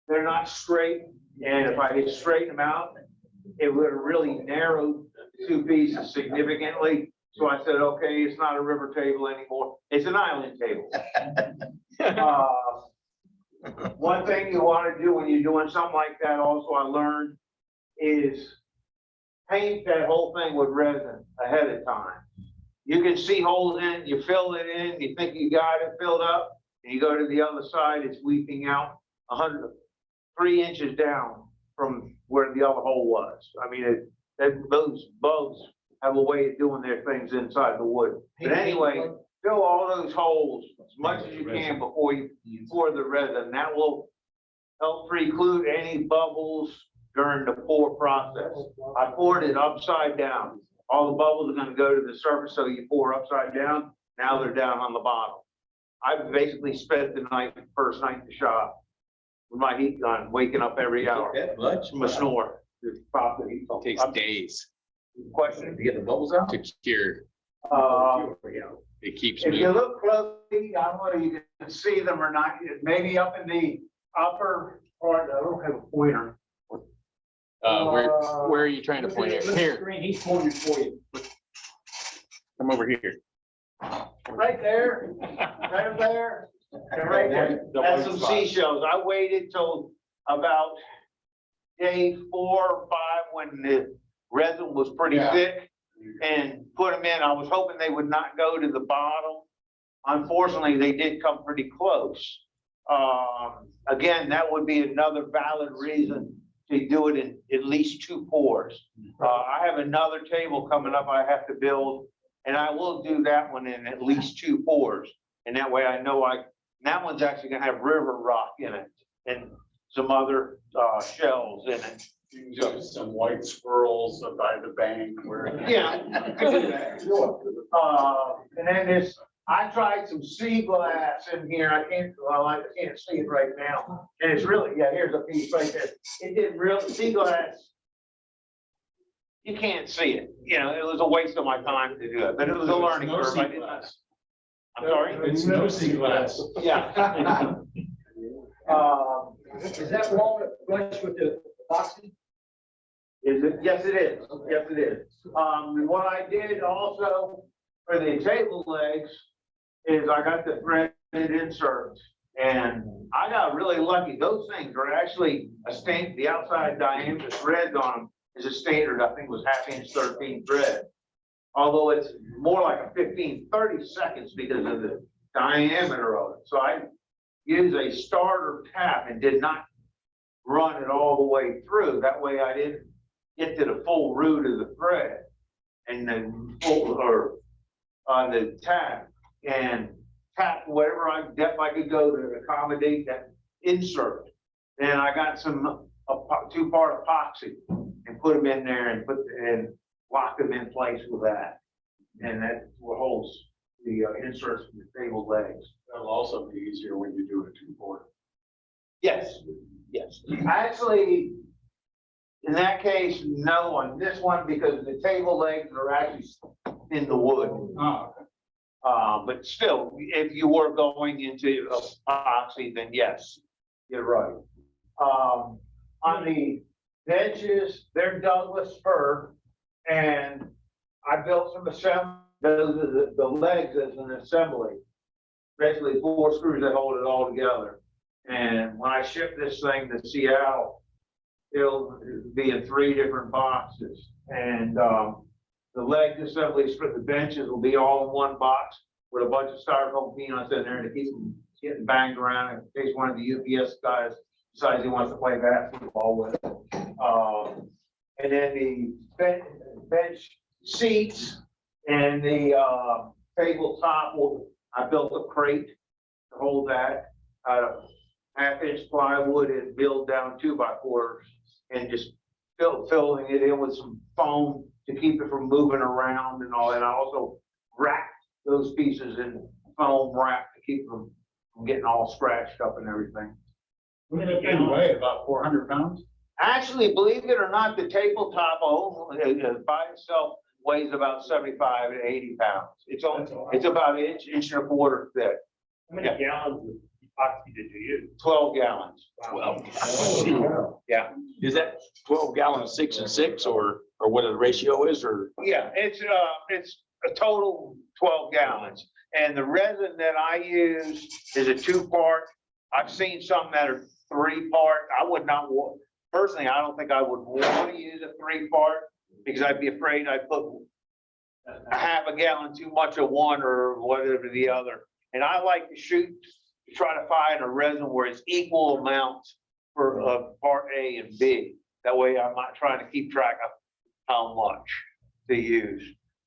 they're not straight. And if I had straightened them out, it would have really narrowed the two pieces significantly. So I said, okay, it's not a river table anymore. It's an island table. One thing you want to do when you're doing something like that also I learned is paint that whole thing with resin ahead of time. You can see holes in it, you fill it in, you think you got it filled up, and you go to the other side, it's weeping out 3 inches down from where the other hole was. I mean, those bugs have a way of doing their things inside the wood. But anyway, fill all those holes as much as you can before you pour the resin. That will help preclude any bubbles during the pour process. I poured it upside down. All the bubbles are going to go to the surface, so you pour upside down. Now they're down on the bottom. I basically spent the first night in the shop with my heat gun, waking up every hour. That much? My snore. It takes days Question? To get the bubbles out? to cure. It keeps If you moving. look closely, I don't know if you can see them or not, maybe up in the upper part, I don't have a pointer. Where are you trying to point here? Here, He's pointing for you. come over here. Right there, right there, and right there. That's some seashells. I waited till about day 4 or 5 when the resin was pretty thick and put them in. I was hoping they would not go to the bottom. Unfortunately, they did come pretty close. Again, that would be another valid reason to do it in at least 2 pours. I have another table coming up I have to build, and I will do that one in at least 2 pours. And that way I know that one's actually gonna have river rock in it and some other shells in it. You can use some white swirls by the bank where. Yeah, I can do that. And then I tried some sea glass in here. I can't see it right now. And it's really, here's a piece right there. It did real sea glass. You can't see it. You know, it was a waste of my time to do it, but it was a learning curve. I did not. I'm sorry? It's no sea glass. Yeah. Is that walnut flush with the epoxy? Is it? Yes, it is. Yes, it is. What I did also for the table legs is I got the threaded inserts, and I got really lucky. Those things are actually a standard. The outside diameter thread on them is a standard. I think it was 1/2 inch 13 thread. Although it's more like a 15-30 seconds because of the diameter of it. So I used a starter tap and did not run it all the way through. That way I didn't get to the full root of the thread and then on the tap and tap whatever depth I could go to accommodate that insert. And I got some 2-part epoxy and put them in there and lock them in place with that. And that holds the inserts in the table legs. That'll also be easier when you do a 2-port. Yes, yes. Actually, in that case, no on this one because the table legs are actually in the wood. Oh, But still, if you were going into epoxy, then yes, you're right. On the benches, they're Douglas fir, and I built some assembly, the legs as an assembly. Basically 4 screws that hold it all together. And when I ship this thing to Seattle, it'll be in 3 different boxes. And the leg assemblies for the benches will be all in one box with a bunch of styrofoam peanuts in there to keep them getting banged around in case one of the UPS guys decides he wants to play basketball with it. And then the bench seats and the tabletop, I built a crate to hold that out of 1/2-inch plywood and build down 2x4s and just filling it in with some foam to keep it from moving around and all that. I also wrapped those pieces in foam wrap to keep them from getting all scratched up and everything. what did that thing weigh, about 400 pounds? Actually, believe it or not, the tabletop by itself weighs about 75 to 80 pounds. It's about an inch and a quarter thick. How many gallons of epoxy did you use? 12 gallons. 12. Yeah. Is that 12 gallons, 6 and 6, or what the ratio is, or? Yeah, it's a total 12 gallons. And the resin that I use is a 2-part. I've seen some that are 3-part. I would not want, personally, I don't think I would want to use a 3-part because I'd be afraid I'd put a 1/2 gallon too much of one or whatever the other. And I like to shoot to try to find a resin where it's equal amounts for part A and B. That way I'm not trying to keep track of how much to use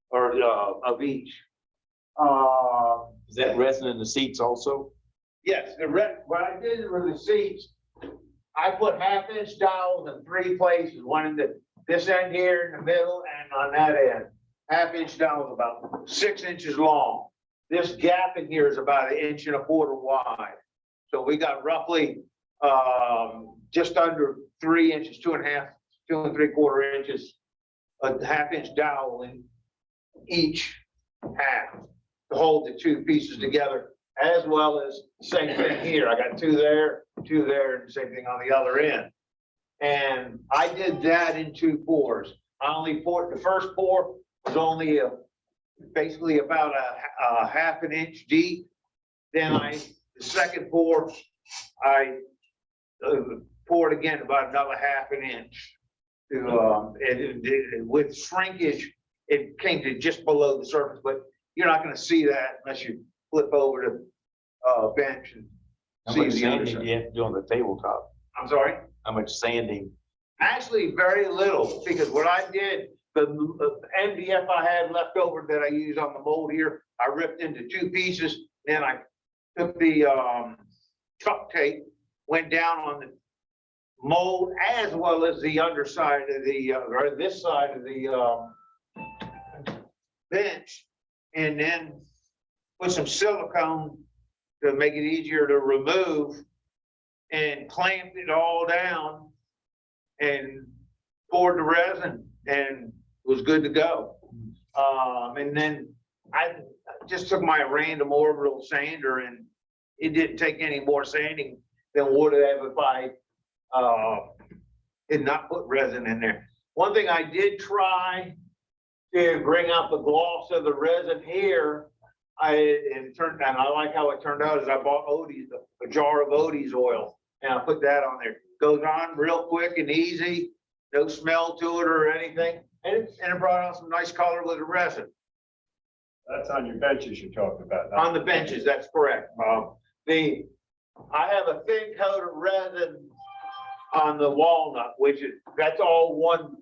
or of each. Is that resin in the seats also? Yes, what I did with the seats, I put 1/2-inch dowels in 3 places, one in this end here in the middle and on that end. 1/2-inch dowels about 6 inches long. This gap in here is about 1 1/4 inches wide. So we got roughly just under 3 inches, 2.5, 2 3/4 inches, a 1/2-inch dowel in each half to hold the 2 pieces together, as well as same thing here. I got 2 there, and same thing on the other end. And I did that in 2 pours. I only poured, the first pour was only basically about a 1/2 inch deep. Then the second pour, I poured again about another 1/2 inch. And with shrinkage, it came to just below the surface, but you're not gonna see that unless you flip over to bench and How see much the sanding do underside. you have to do on the tabletop? I'm sorry? How much sanding? Actually, very little, because what I did, the MDF I had left over that I used on the mold here, I ripped into 2 pieces. Then I took the chuck tape, went down on the mold as well as the underside of the, or this side of the bench, and then put some silicone to make it easier to remove, and clamped it all down and poured the resin and was good to go. And then I just took my random orbital sander, and it didn't take any more sanding than would have if I did not put resin in there. One thing I did try to bring out the gloss of the resin here, and I like how it turned out, is I bought Odie's, a jar of Odie's oil, and I put that on there. Goes on real quick and easy, no smell to it or anything, and it brought out some nice color with the resin. That's on your benches you're talking about. On the benches, that's correct, Bob. I have a thin coat of resin on the walnut, that's all one,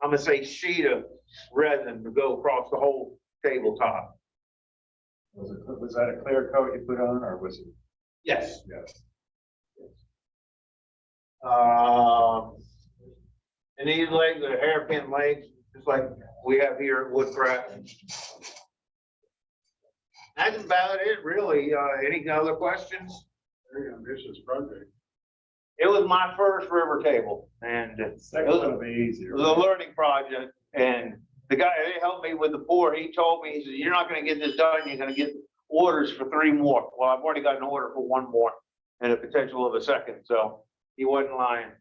I'm gonna say sheet of resin to go across the whole tabletop. Was that a clear coat you put on, or was it? Yes. Yes. And these legs are hairpin legs, just like we have here at Woodcraft. That's about it, really. Any other questions? Very ambitious project. It was my first river table, and it Second one was will be easier. a learning project. And the guy, they helped me with the pour. He told me, he said, you're not gonna get this done, you're gonna get orders for 3 more. Well, I've already got an order for 1 more and a potential of a second, so he wasn't lying.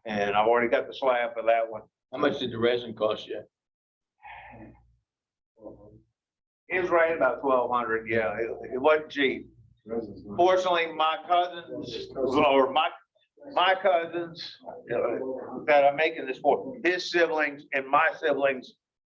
And I've already got the slab for that one. How much did the resin cost you? It was right about 1,200, yeah, it wasn't cheap. Fortunately, my cousins, or my cousins that I'm making this for, his siblings and my siblings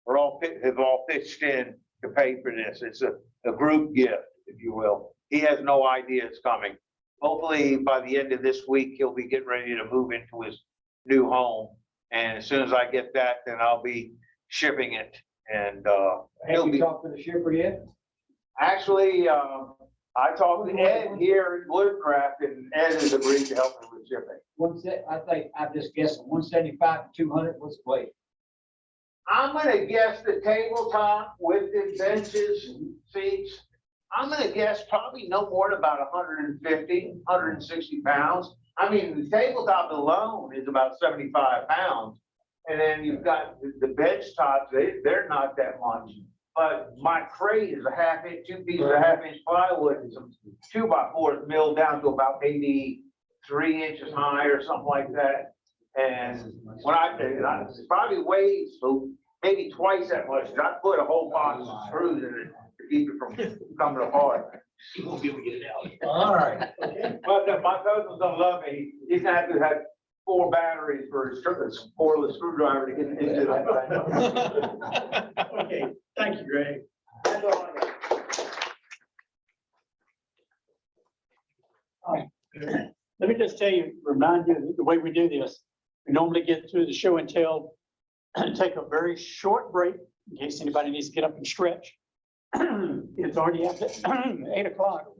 are have all pitched in to pay for this. It's a group gift, if you will. He has no idea it's coming. Hopefully, by the end of this week, he'll be getting ready to move into his new home. And as soon as I get that, then I'll be shipping it. And Have you talked to the shipper yet? actually, I talked to Ed here at Woodcraft, and Ed has agreed to help me with shipping. I think, I'm just guessing, 175 to 200, what's the weight? I'm gonna guess the tabletop with the benches, seats, I'm gonna guess probably no more than about 150, 160 pounds. I mean, the tabletop alone is about 75 pounds. And then you've got the bench tops, they're not that much. But my crate is a 1/2 inch, 2 pieces of 1/2 inch plywood and some 2x4s milled down to about maybe 3 inches high or something like that. And when I say that, it probably weighs so maybe twice that much. I put a whole box of screws in it to keep it from coming apart. You won't be able to get it out. All right. But my cousin's gonna love me. He's gonna have to have 4 batteries for his cordless screwdriver to get into that. Okay, thank you, Greg. Let me just tell you, remind you, the way we do this, we normally get through the show and tell and take a very short break in case anybody needs to get up and stretch. It's already after 8 o'clock.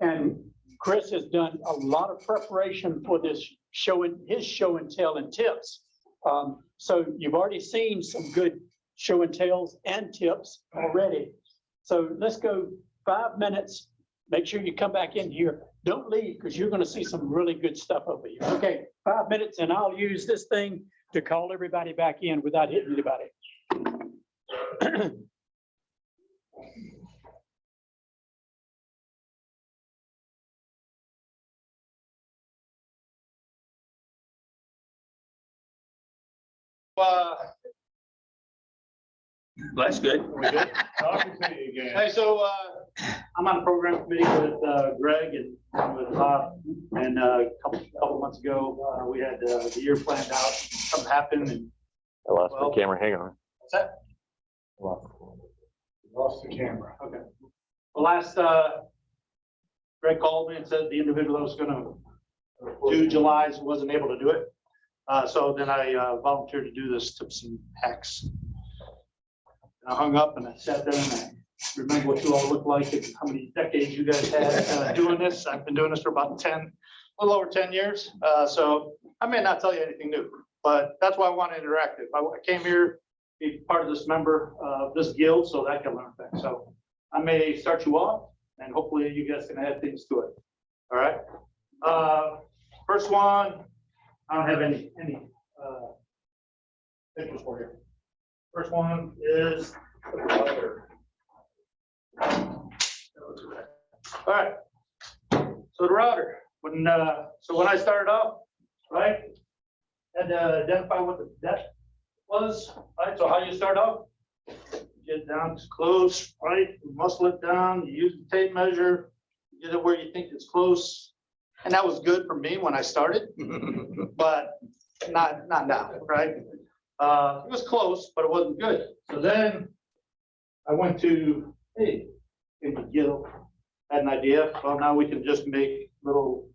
And Chris has done a lot of preparation for this his show and tell and tips. So you've already seen some good show and tells and tips already. So let's go 5 minutes. Make sure you come back in here. Don't leave because you're going to see some really good stuff over here. Okay, 5 minutes and I'll use this thing to call everybody back in without hitting anybody. That's good. Hey, so, I'm on the program committee with, Greg and with Bob. And, a couple months ago, we had, the year planned out, something happened and. I lost Well- my camera, hang on. What's that? Lost the camera. Okay. Well, last, Greg called me and said the individual that was gonna do July's wasn't able to do it. So then I volunteered to do this tips and hacks. And I hung up and I sat there and I remember what you all look like and how many decades you guys had doing this. I've been doing this for about 10, a little over 10 years. So I may not tell you anything new, but that's why I want interactive. I came here, be part of this member of this guild so that I can learn things. So I may start you off and hopefully you guys can add things to it. All right. First one, I don't have any pictures for you. First one is the router. All right. So the router, when I started off, right, had to identify what the depth was, right? So how you start off, get down close, right? Muscle it down, you use the tape measure, get it where you think it's close. And that was good for me when I started, but not now, right? It was close, but it wasn't good. So then I went to, hey, can you had an idea? Well, now we can just make little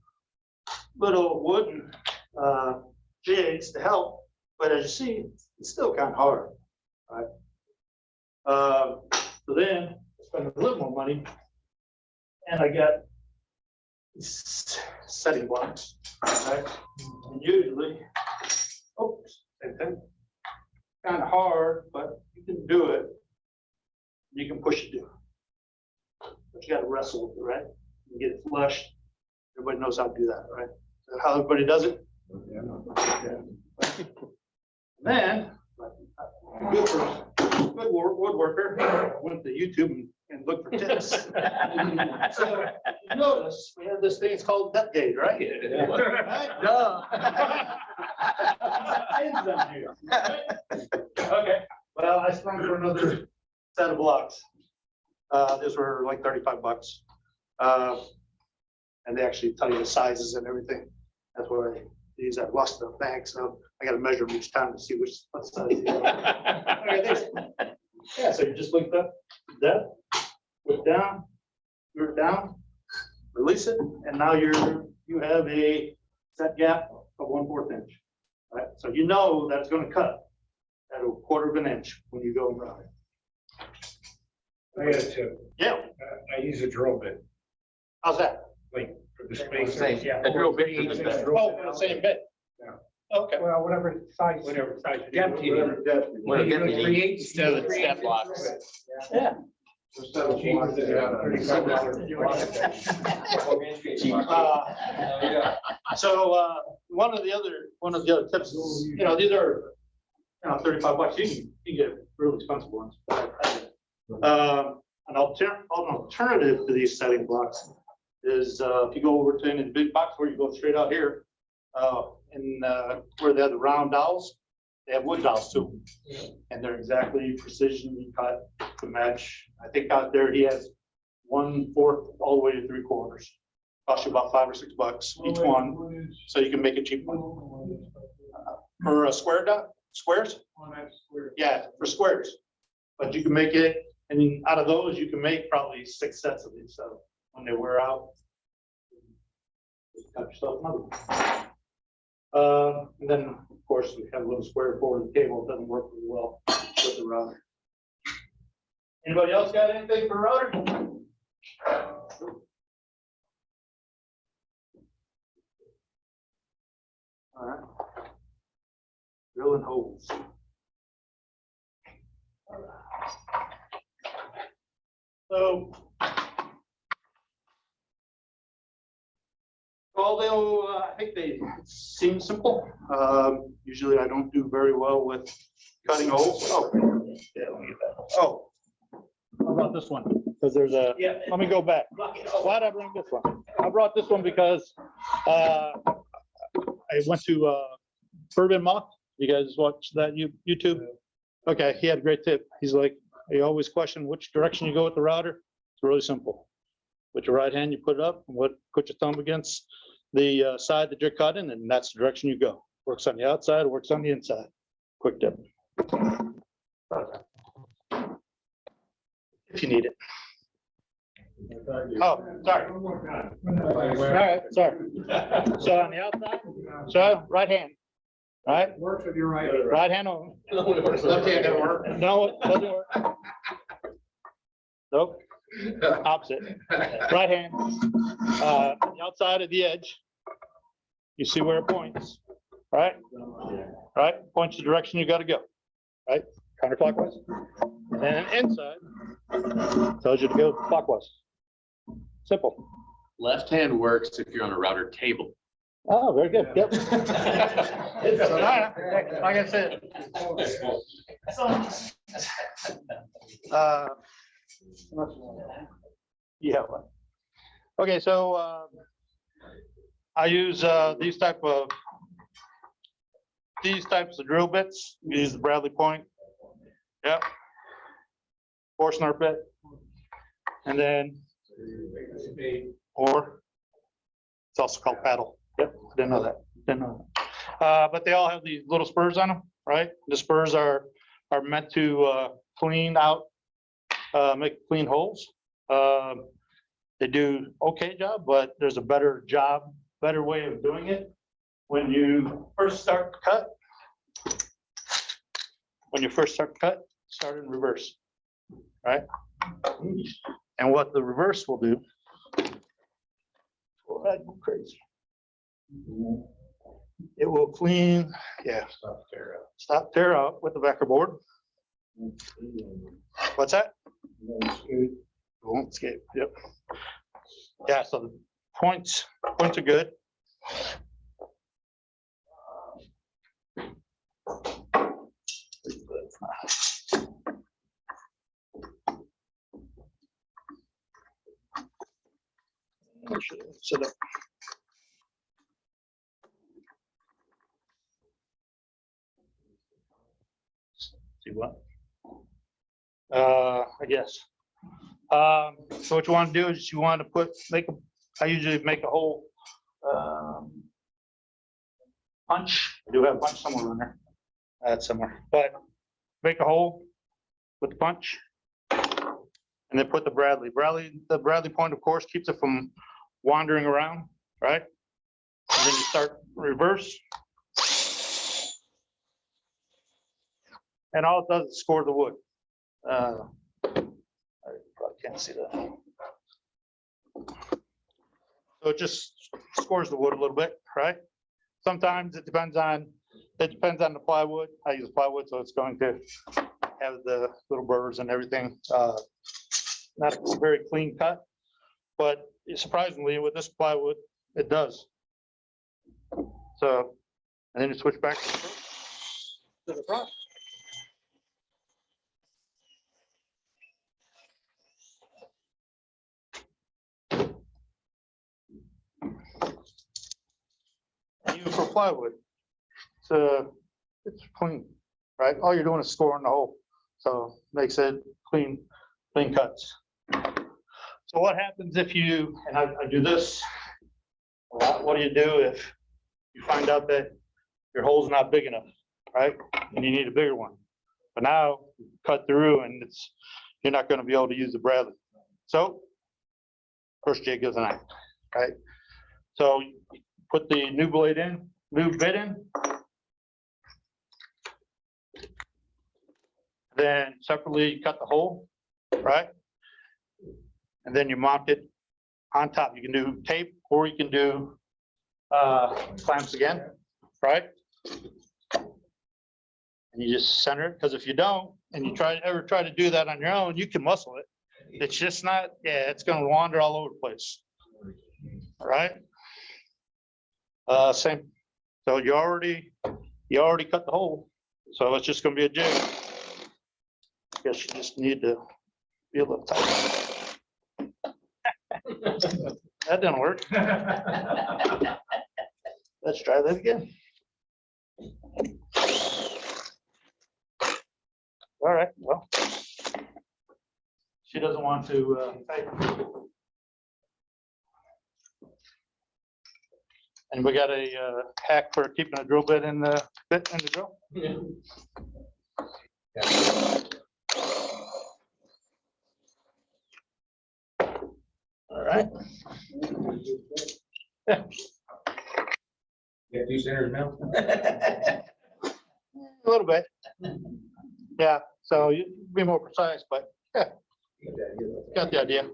wooden jigs to help. But as you see, it's still kind of hard, right? So then I spent a little more money and I got setting blocks, right? And usually, oops, same thing. Kind of hard, but you can do it. You can push it down. But you got to wrestle with it, right? You get it flush. Everybody knows how to do that, right? Is that how everybody does it? Then, good woodworker, went to YouTube and looked for tips. So, you notice, we have this thing, it's called depth gauge, right? Right? Duh. Okay, well, I sprung for another set of blocks. These were like $35. And they actually tell you the sizes and everything. That's why these I've lost the bag, so I gotta measure them each time to see which what size. They are. Okay, thanks. Yeah, so you just lift up that, whip down, release it, and now you have a set gap of 1/4 inch. Right, so you know that it's gonna cut at a 1/4 inch when you go around it. I got a tip. Yeah, I use a drill bit, how's that? like for the spacer. A drill bit for the bit. Oh, for the same bit? Yeah. Okay. Well, whatever size. Whatever size. Depth you need. Whatever depth you Whatever need. depth you need. Instead of the step blocks. Yeah. Instead of blocks, So, one of the other tips, is, you know, these are, you know, $35. You can get really expensive ones. An alternative to these setting blocks is, if you go over to any of the big box where you go straight out here, where they have the round dowels, they have wood dowels too. And they're exactly precision cut to match. I think out there he has 1/4 all the way to 3/4. Cost you about $5 or $6 each one, so you can make a cheap one. For a squares? Yeah, for squares. But you can make it, and out of those, you can make probably 6 sets of these, so when they wear out, just cut yourself another one. And then, of course, we have a little square for the table. It doesn't work really well with the router. Anybody else got anything for router? All right. Drilling holes. All right. So, although I think they seem simple, usually I don't do very well with cutting holes. Oh, yeah, let me get that. Oh, how about this one? Because there's a, let me go back. Why'd I bring this one? I brought this one because I went to Bourbon Moth. You guys watch that YouTube? Okay, he had a great tip. He's like, you always question which direction you go with the router. It's really simple. With your right hand, you put it up, and put your thumb against the side that you're cutting, and that's the direction you go. Works on the outside, works on the inside. Quick tip. If you need it. Oh, sorry. All right, sorry. So on the outside, so right hand. All right. Works with your right. Right hand on. Left hand doesn't work. No, it doesn't work. Nope. Opposite. Right hand. On the outside of the edge. You see where it points, right? Right? Points the direction you got to go, right? Counterclockwise. And then inside tells you to go clockwise. Simple. Left hand works if you're on a router table. Oh, very good. Yep. So, like I said. Yeah. Okay, so I use these types of drill bits. We use the Bradley point. Yep. 4-snare bit. And then, or it's also called paddle. Yep, didn't know that. But they all have these little spurs on them, right? The spurs are meant to clean out, make clean holes. They do okay job, but there's a better way of doing it. When you first start to cut, start in reverse, right? And what the reverse will do, crazy. It will clean, yeah. Stop tear out with the backer board. What's that? Won't escape, yep. Yeah, so points are good. Set up. See what? I guess. So what you want to do is you want to I usually make a whole punch. I do have a punch somewhere in there. That's somewhere, but make a hole with the punch. And then put the Bradley. The Bradley point, of course, keeps it from wandering around, right? And then you start reverse. And all it does is score the wood. I probably can't see that. So it just scores the wood a little bit, right? Sometimes it depends on the plywood. I use plywood, so it's going to have the little burrs and everything. Not a very clean cut, but surprisingly with this plywood, it does. So, and then you switch back to the front. Even for plywood, so it's clean, right? All you're doing is scoring the hole, so makes it clean cuts. So what happens if you, and I do this a lot, what do you do if you find out that your hole's not big enough, right? And you need a bigger one. But now you cut through and you're not going to be able to use the Bradley. So first jig goes an eye, right? So you put the new bit in, then separately cut the hole, right? And then you mount it on top. You can do tape or you can do clamps again, right? And you just center it, because if you don't, and you ever try to do that on your own, you can muscle it. It's just not, yeah, it's gonna wander all over the place. All right? Same. So you already cut the hole. So it's just gonna be a jig. Guess you just need to be a little tight. That didn't work. Let's try that again. All right, well, she doesn't want to type. And we got a hack for keeping a drill bit in the drill. Yeah. All right. Yeah. You got 2 centers now? A little bit. Yeah, so you be more precise, but yeah, got the idea.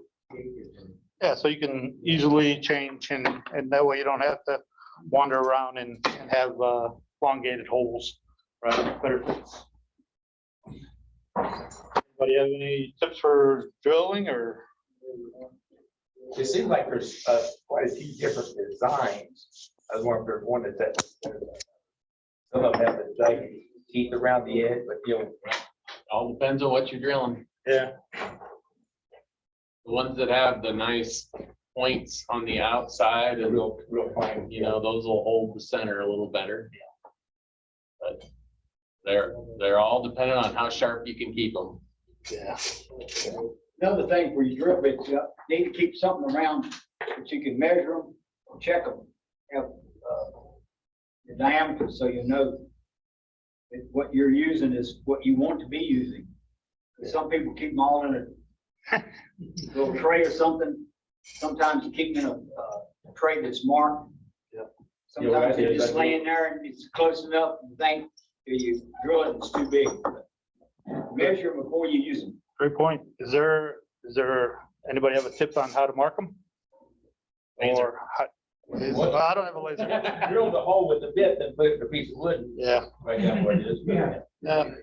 Yeah, so you can easily change and that way you don't have to wander around and have elongated holes, right? Better fits. Anybody have any tips for drilling or? It seems like there's quite a few different designs. I was wondering if there's one that some of them have the like teeth around the edge, but you know, All depends on what you're drilling. Yeah. The ones that have the nice points on the outside and real fine. you know, those will hold the center a little better. But they're all dependent on how sharp you can keep them. Yeah. Another thing for your drill bits, you need to keep something around that you can measure them, check them, have the diameter, so you know that what you're using is what you want to be using. Some people keep them all in a little tray or something. Sometimes you keep them in a tray that's marked. Yeah. Sometimes they're just laying there and it's close enough and think you drill it, it's too big. Measure them before you use them. Great point. Is there anybody have a tip on how to mark them? Or well, I don't have a laser. Drill the hole with the bit, then put it in a piece of wood. Yeah. Right down where it is. Yeah. Yeah,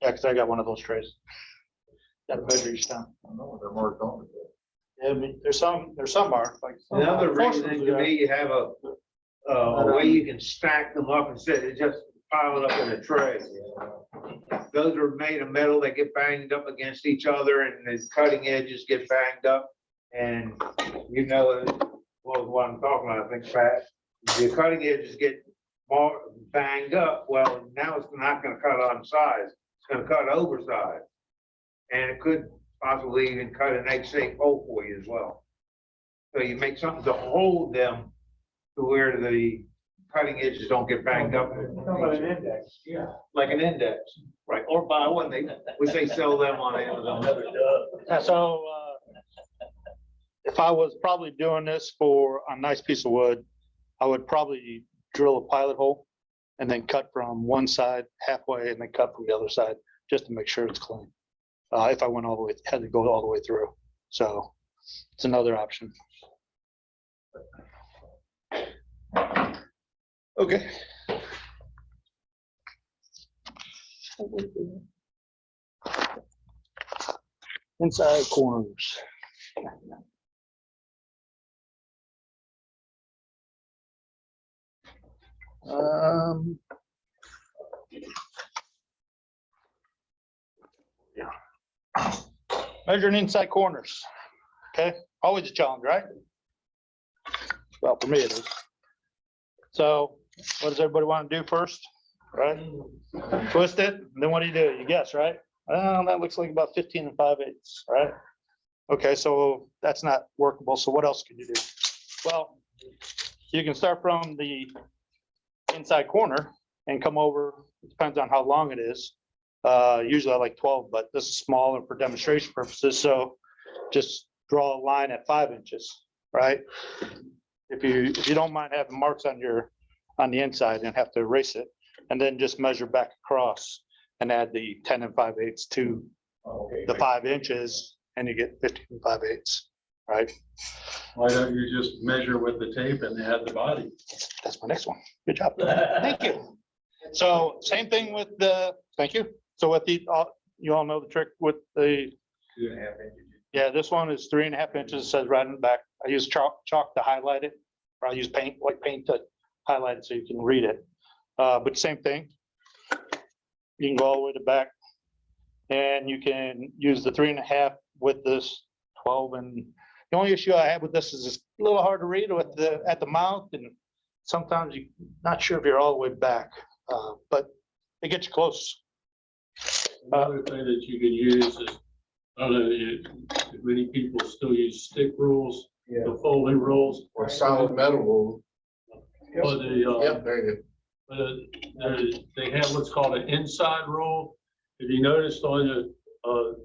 because I got one of those trays. Got to measure each time. I know they're marked on it. Yeah, I mean, there's some are like. Another Unfortunately, reason to me, you have a way you can stack them up instead of just pile it up in a tray. Those are made of metal, they get banged up against each other and the cutting edges get banged up. And you know, what I'm talking about, I think, Pat, the cutting edges get more banged up. Well, now it's not gonna cut on size, it's gonna cut oversized. And it could possibly even cut an egg-shaped hole for you as well. So you make something to hold them to where the cutting edges don't get banged up. index, yeah. Like an index, right, or buy one, which they sell them on Amazon. So, if I was probably doing this for a nice piece of wood, I would probably drill a pilot hole and then cut from one side halfway and then cut from the other side, just to make sure it's clean. If I went all the way, had to go all the way through. So it's another option. Okay. Inside corners. Yeah. Measuring inside corners. Okay, always a challenge, right? Well, for me it is. So what does everybody want to do first? Right? Twist it, and then what do? You guess, right? Well, that looks like about 15 5/8, right? Okay, so that's not workable. So what else can you do? Well, you can start from the inside corner and come over. It depends on how long it is. Usually I like 12, but this is smaller for demonstration purposes. So just draw a line at 5 inches, right? If you don't mind having marks on the inside and have to erase it, and then just measure back across and add the 10 5/8 to the 5 inches, and you get 15 5/8, right? Why don't you just measure with the tape and add the body? That's my next one. Good job. Thank you. So same thing with thank you. So with you all know the trick with the, 2.5 inches. yeah, this one is 3.5 inches, it says right in the back. I use chalk to highlight it, or I use white paint to highlight it so you can read it. But same thing. You can go all the way to the back, and you can use the 3.5 with this 12. And the only issue I have with this is it's a little hard to read with at the mouth, and sometimes you're not sure if you're all the way back, but it gets you close. Another thing that you can use is, I don't know, many people still use stick rules, the folding rules. Or solid metal rule. Or Very good. they have what's called an inside rule. If you noticed on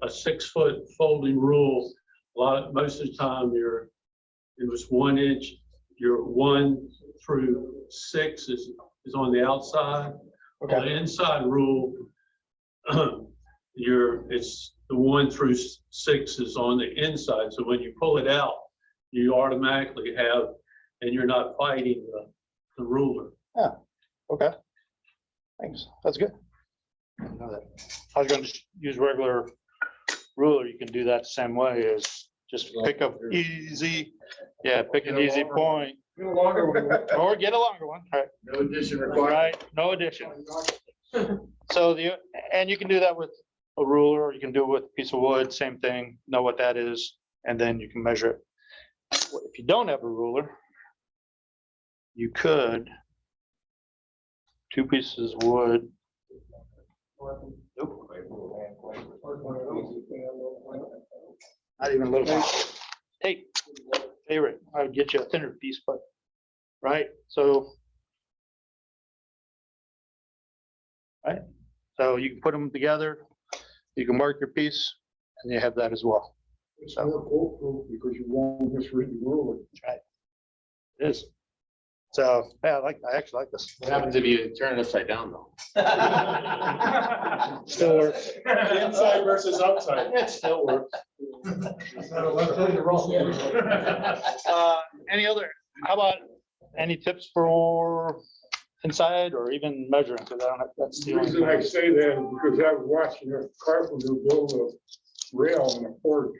a 6-foot folding rule, most of the time it was 1 inch, your 1 through 6 is on the outside. Okay. On the inside rule, it's the 1 through 6 is on the inside. So when you pull it out, you automatically have, and you're not fighting the ruler. Yeah, okay. Thanks, that's good. I know that. I was gonna just use regular ruler. You can do that the same way as just pick up easy. Yeah, pick an easy point. Or get a longer one, right? No addition required. Right, no addition. So and you can do that with a ruler, or you can do it with a piece of wood, same thing, know what that is, and then you can measure it. If you don't have a ruler, you could 2 pieces of wood. Nope. Not even a little bit. Tape, favorite, I would get you a thinner piece, but, right, so. Right, so you can put them together, you can mark your piece, and you have that as well. It's more foolproof because you won't misread the ruler. Right. It is. So, yeah, I actually like this. What happens if you turn it upside down though? Still works. Inside versus outside. It still works. Any other, how about any tips for inside or even measuring? Because I don't have, that's The the reason only. I say that is because I was watching a carpenter build a rail in a porch.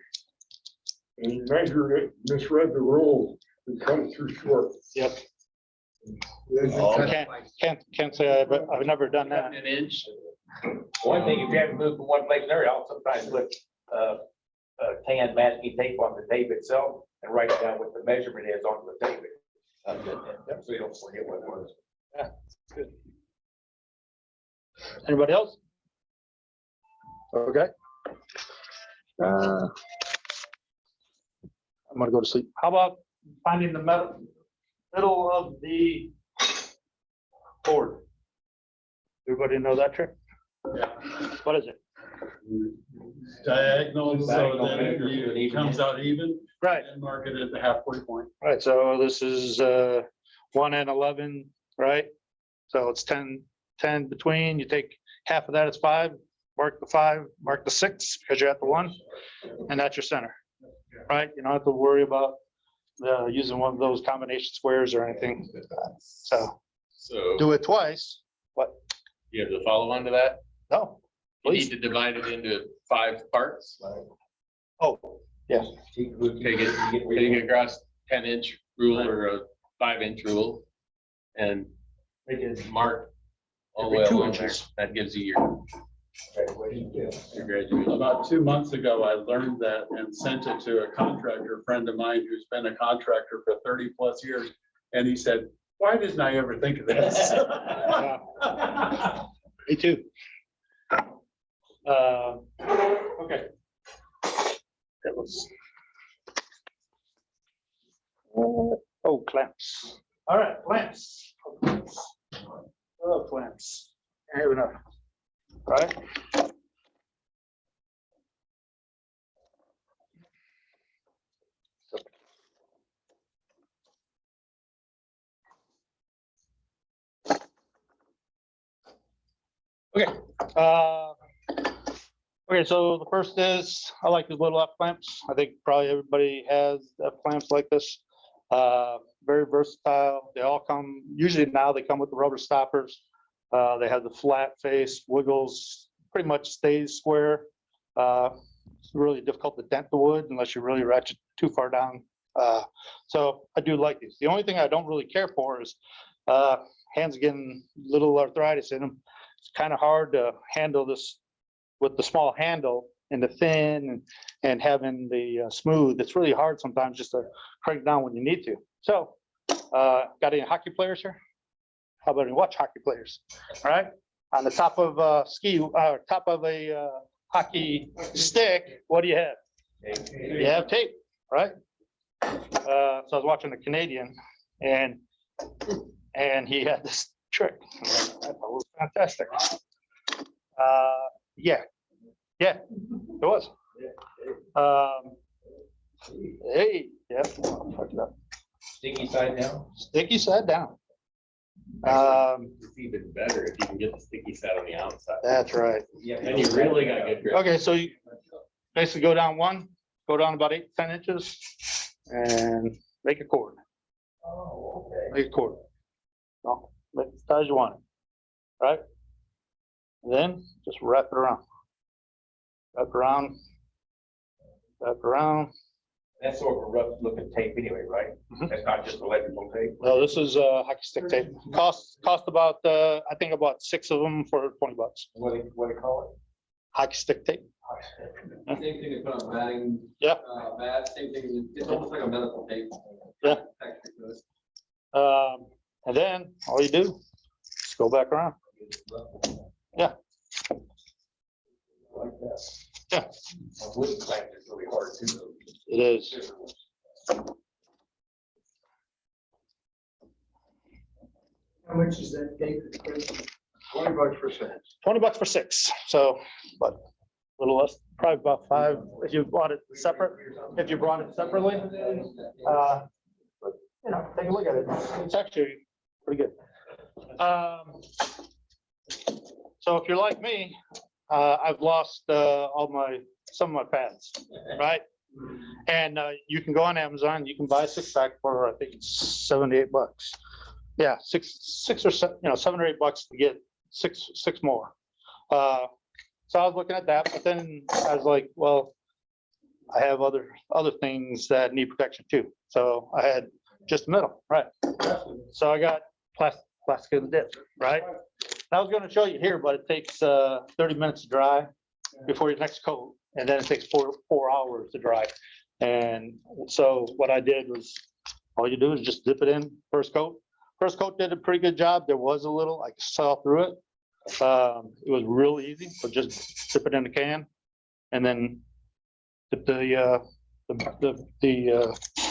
And he measured it, misread the rules, and cut it too short. Yep. Oh, Can't say I've never done that. An inch. One thing, if you haven't moved from one place to another, I'll sometimes put, tan masking tape on the tape itself and write down what the measurement is on the tape. So you don't forget what it was. Anybody else? Okay. I'm gonna go to sleep. How about finding the middle of the board? Everybody know that trick? Yeah. What is it? Diagonal, so Diagonal that measure to an it even comes out even. Right. And mark it at the halfway point. Right, so this is 1 and 11, right? So it's 10 between, you take half of that, it's 5, mark the 5, mark the 6, because you're at the 1, and that's your center. Right, you don't have to worry about using one of those combination squares or anything. So So do it twice, but you have to follow on to that. no, You please. need to divide it into 5 parts. Oh, yes. Take it across 10-inch rule or a 5-inch rule and mark all the way Every 2 along there. inches. That gives you your graduation. About 2 months ago, I learned that and sent it to a contractor friend of mine who's been a contractor for 30+ years. And he said, why didn't I ever think of this? Me too. Okay. That was. Oh, clamps. All right, clamps. Oh, clamps. I have enough. All right. Okay. Okay, so the first is, I like these little F clamps. I think probably everybody has F clamps like this. Very versatile. They all come, usually now they come with the rubber stoppers. They have the flat face, wiggles, pretty much stays square. It's really difficult to dent the wood unless you really ratchet too far down. So I do like these. The only thing I don't really care for is hands getting little arthritis in them. It's kind of hard to handle this with the small handle and the thin and having the smooth. It's really hard sometimes just to crank down when you need to. So, got any hockey players here? How about any watch hockey players? All right, on the top of top of a hockey stick, what do you have? You have tape, right? So I was watching the Canadian and he had this trick. I thought it was fantastic. Yeah, it was. Hey, yeah, fuck it up. Sticky side down. Sticky side down. It's even better if you can get the sticky side on the outside. That's right. And you really got good grip. Okay, so you basically go down about 8 to 10 inches and make a cord. Oh, okay. Make a cord. No, make it as tight as you want it. Right? And then just wrap it around. Wrap it around. Wrap it around. That's sort of a rough looking tape anyway, right? That's not just electrical tape. No, this is hockey stick tape. Cost about I think about 6 of them for $20. What do they call it? Hockey stick tape. Same thing they put on batting. Yeah. Bat, same thing, it's almost like a medical tape. Yeah. And then all you do is go back around. Yeah. Like that. Yeah. Wood clamp is really hard too. It is. How much is that tape? $20 for 6. $20 for 6. So, but a little less, probably about 5 if you bought it separate. If you brought it separately, but, you know, take a look at it. It's actually pretty good. So if you're like me, I've lost some of my pads, right? And you can go on Amazon, you can buy a 6-pack for, I think it's $7 to $8. Yeah, six or 7, $7 or $8 to get six more. So I was looking at that, but then I was like, well, I have other things that need protection too. So I had just metal, right? So I got plastic in the dip, right? I was gonna show you here, but it takes 30 minutes to dry before your next coat, and then it takes four hours to dry. And so what I did was, all you do is just dip it in first coat. First coat did a pretty good job. There was a little, I saw through it. It was real easy, but just dip it in the can and then dip the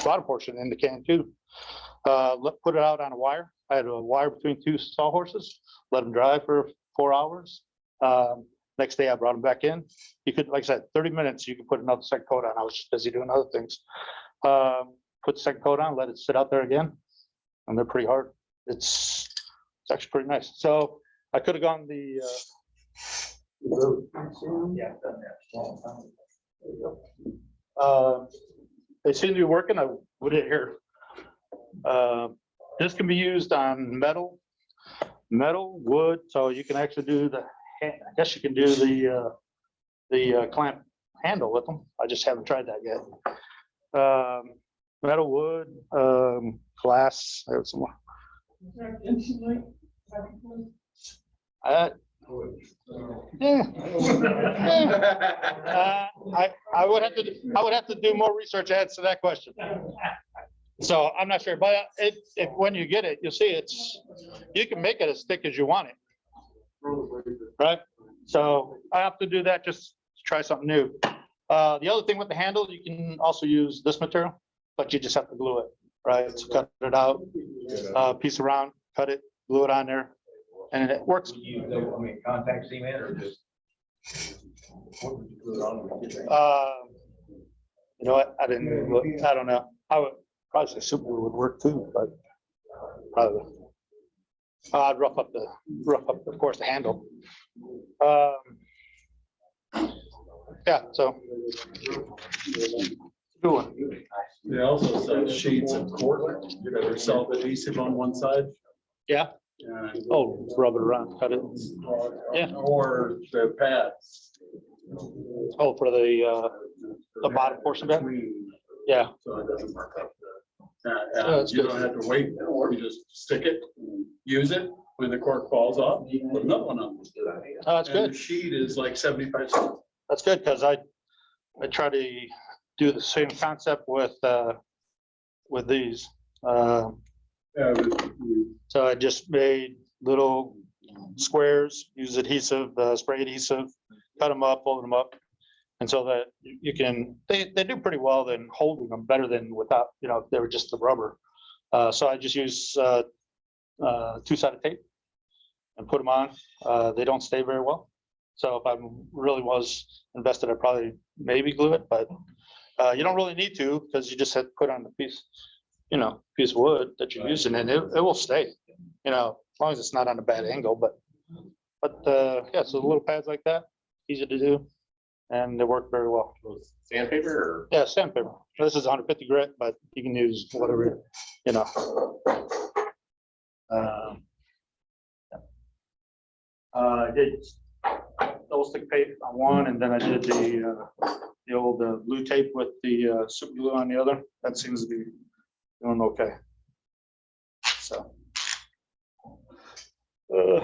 bottom portion in the can too. Put it out on a wire. I had a wire between two sawhorses, let them dry for 4 hours. Next day I brought them back in. You could, like I said, 30 minutes, you could put another second coat on. I was just busy doing other things. Put the second coat on, let it sit out there again. And they're pretty hard. It's actually pretty nice. So I could have gone the they seem to be working. I put it here. This can be used on metal, wood. So you can actually do I guess you can do the clamp handle with them. I just haven't tried that yet. Metal, wood, glass. I have some more. I would have to do more research as to that question. So I'm not sure, but if when you get it, you'll see you can make it as thick as you want it. Right? So I have to do that just to try something new. The other thing with the handle, you can also use this material, but you just have to glue it, right? So cut it out, piece around, cut it, glue it on there, and it works. You contact cement or just? You know what? I didn't look. I don't know. I would probably say super glue would work too, but probably. I'd rough up, of course, the handle. Yeah, so. Good one. They also sell sheets of cork, that are self-adhesive on one side. Yeah. Oh, rub it around, cut it. Yeah. Or the pads. Oh, for the bottom portion of it? Yeah. So it doesn't mark up Oh, that's you good. don't have to wait, or you just stick it, use it. When the cork falls off, you can put another one on. Oh, that's And good. the sheet is like 75 cents. That's good, because I try to do the same concept with these. Yeah, So I just made little squares, use adhesive, spray adhesive, cut them up, fold them up. And so that you can, they do pretty well than holding them, better than without, if they were just the rubber. So I just use two-sided tape and put them on. They don't stay very well. So if I really was invested, I'd probably maybe glue it, but you don't really need to, because you just have to put on the piece of wood that you're using, and it will stay, as long as it's not on a bad angle, but yeah, so little pads like that, easy to do, and they work very well. Sandpaper or? Yeah, sandpaper. This is 150 grit, but you can use whatever, I did double stick tape on one, and then I did the old blue tape with the super glue on the other. That seems to be doing okay. So. You're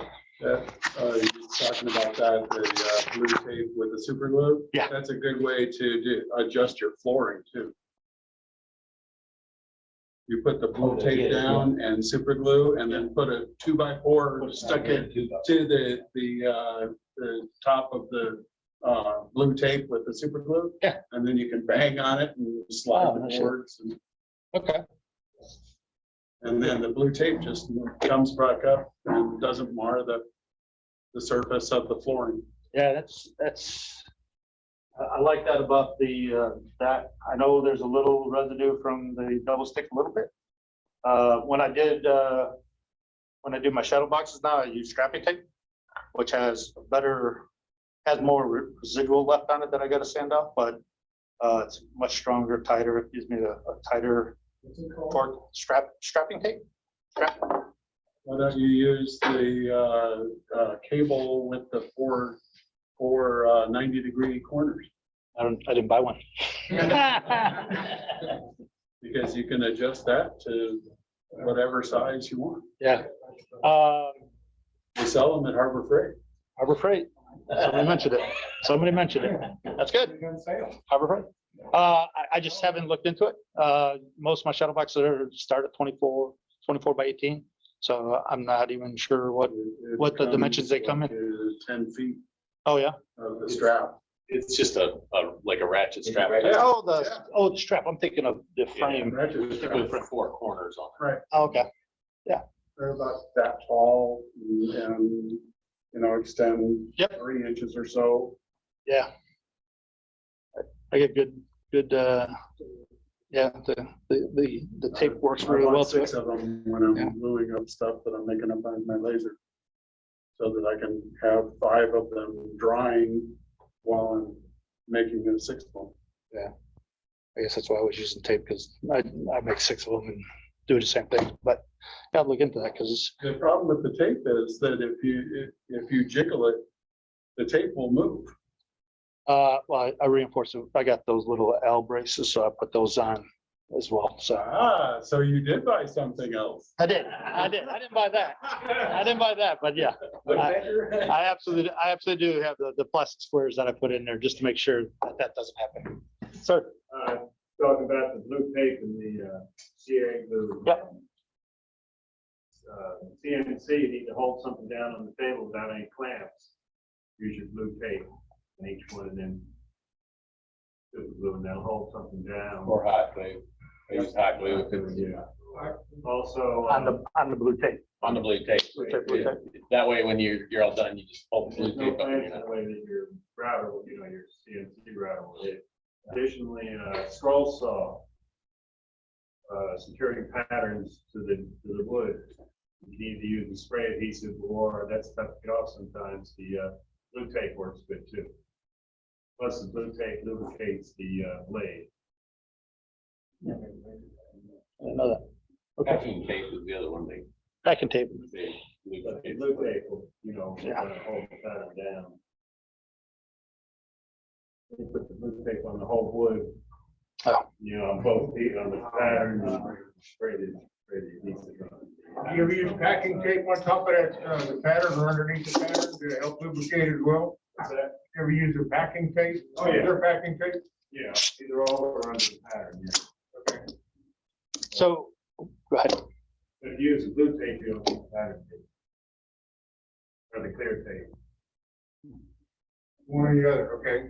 talking about that, the blue tape with the super glue? Yeah. That's a good way to adjust your flooring too. You put the blue tape down and super glue, and then put a 2x4, stuck it to the top of the blue tape with the super glue. Yeah. And then you can bang on it and slide the boards. Okay. And then the blue tape just comes back up and doesn't mar the surface of the flooring. Yeah, I like that about that. I know there's a little residue from the double stick a little bit. When I do my shadow boxes now, I use strapping tape, which has more residual left on it that I got to sand off, but it's much stronger, tighter. It gives me a tighter torque strapping tape. Why don't you use the cable with the four 90-degree corners? I didn't buy one. Because you can adjust that to whatever size you want. Yeah. They sell them at Harbor Freight. Harbor Freight. Somebody mentioned it. That's good. Harbor Freight. I just haven't looked into it. Most of my shuttle boxes start at 24 by 18. So I'm not even sure what the dimensions they come in. 10 feet Oh, yeah. of the strap. It's just like a ratchet strap. Oh, the strap. I'm thinking of the frame. Ratchet strap. With 4 corners on it. Right. Oh, okay. They're about that tall and, extend Yep. 3 inches or so. Yeah. I get good, yeah, the tape works I really bought well to 6 it. of them when I'm Yeah. gluing up stuff that I'm making up on my laser. So that I can have 5 of them drying while I'm making the 6th one. I guess that's why I was using tape, because I make 6 of them and do the same thing, but gotta look into that because The problem with the tape is that if you jiggle it, the tape will move. well, I reinforce it. I got those little L braces, so I put those on as well. So So you did buy something else. I didn't buy that. I didn't buy that, but yeah, I absolutely do have the plastic squares that I put in there just to make sure that doesn't happen. Sir. Talking about the blue tape and the CA glue. Yep. CNC, you need to hold something down on the table without any clamps. Use your blue tape in each one and then super glue and that'll hold something down. Or hot glue. I use hot glue. Yeah. Also. On the blue tape. On the blue tape. Blue tape. That way, when you're all done, you just pull the blue There's no tape up. and you're clamps not- that way that your router will, your CNC router will hit. Additionally, scroll saw. Securing patterns to the wood. You can either use the spray adhesive or that's tough to get off sometimes. The blue tape works good too. Plus the blue tape lubricates the blade. I didn't know that. Okay. Packing tape is the other one they. Packing tape. they But the lubricate. blue tape will, Yeah. hold the pattern down. You put the blue tape on the whole wood. Oh. On both feet on the pattern and spray the adhesive on it. Do you ever use packing tape on top of that, the pattern or underneath the pattern to help lubricate as well? What's that? Ever use a packing tape? Oh, yeah. Their packing tape? Yeah, either over or under the pattern, yeah. Okay. So, go ahead. But if you use the blue tape, you don't need the pattern tape. Or the clear tape. One or the other, okay.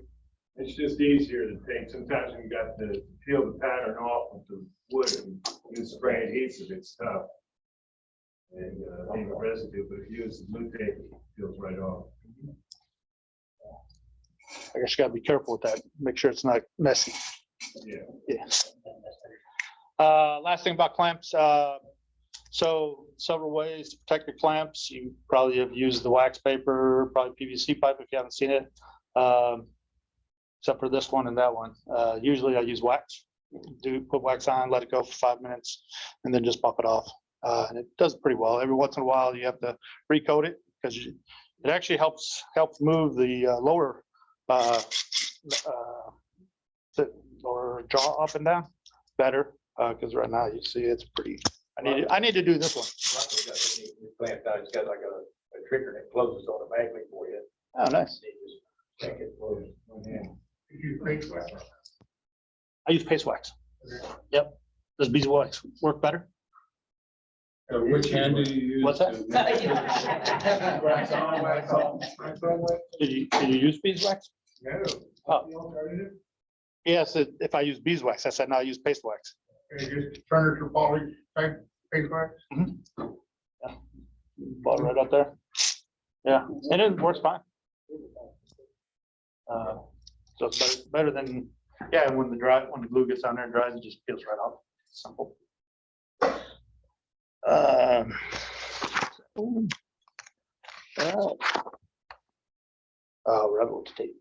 It's just easier to take. Sometimes when you got to peel the pattern off of the wood and use spray adhesive, it's tough. And leave a residue, but if you use the blue tape, it peels right off. I guess you gotta be careful with that. Make sure it's not messy. Yeah. Yeah. Last thing about clamps, so several ways to protect your clamps. You probably have used the wax paper, probably PVC pipe if you haven't seen it. Except for this one and that one. Usually I use wax. Put wax on, let it go for 5 minutes, and then just buff it off. And it does pretty well. Every once in a while you have to recoat it because it actually helps move the lower or jaw up and down better, because right now you see it's pretty, I need to do this one. Clamped out, it's got like a trigger that closes automatically for you. Oh, nice. You just take it, close it, one hand. You paste wax. I use paste wax. Yep. Does beeswax work better? Which hand do you use? What's that? Wax on, wax off. Wax on, wax. Did you use beeswax? No. Oh. The alternative, Yes, if I use beeswax, I said no, I use paste wax. is just furniture polish type paste wax. Ball right up there. Yeah, and it works fine. So it's better than, yeah, when the glue gets on there and dries, it just peels right off. Simple. Rebel tape.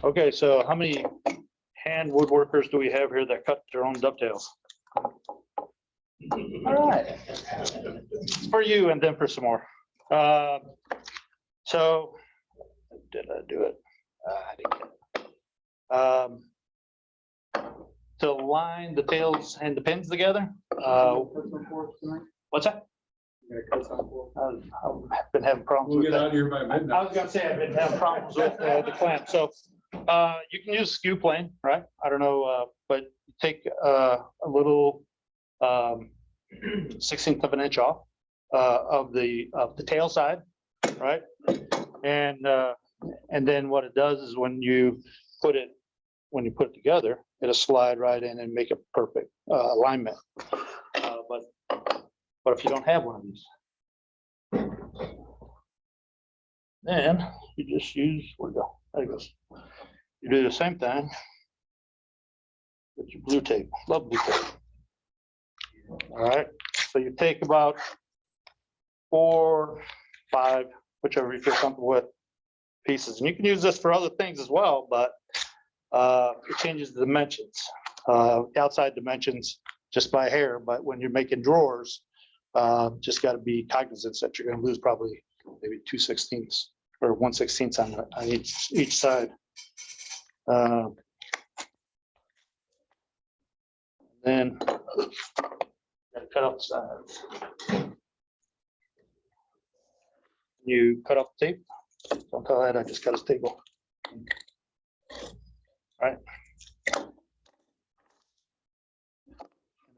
Okay, so how many hand woodworkers do we have here that cut their own dovetails? All right. For you and then for some more. So, did I do it? I didn't get it. To line the tails and the pins together. What's that? I've been having problems We'll with get out of that. here by midnight. I was gonna say, I've been having problems with the clamp, so, you can use skew plane, right? I don't know, but take, a little, 1/16 of an inch off, of the tail side, right? And then what it does is when you put it together, it'll slide right in and make a perfect, alignment. But if you don't have one of these, then you just use, where'd it go? There it goes. You do the same thing with your blue tape. Love blue tape. All right, so you take about 4, 5, whichever you feel comfortable with, pieces. And you can use this for other things as well, but it changes the dimensions. Outside dimensions just by hair, but when you're making drawers, just got to be cognizant that you're going to lose probably maybe 2/16 or 1/16 on each side. Then gotta cut off the sides. You cut off the tape. Don't tell that I just cut a staple. All right.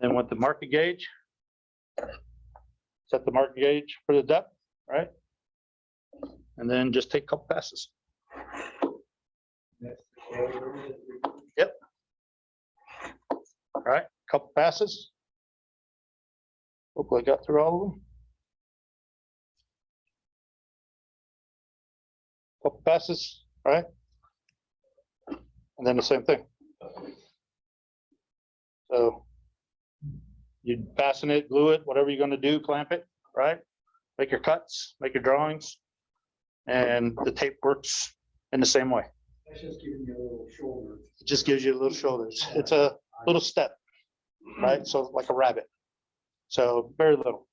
Then with the market gauge, set the market gauge for the depth, right? And then just take a couple passes. Yep. All right, couple passes. Hopefully I got through all of them. Couple passes, all right? And then the same thing. So you fasten it, glue it, whatever you're gonna do, clamp it, right? Make your cuts, make your drawings, and the tape works in the same way. That's just giving you a little shoulder. It just gives you a little shoulders. It's a little step, right? So like a rabbit. So very little.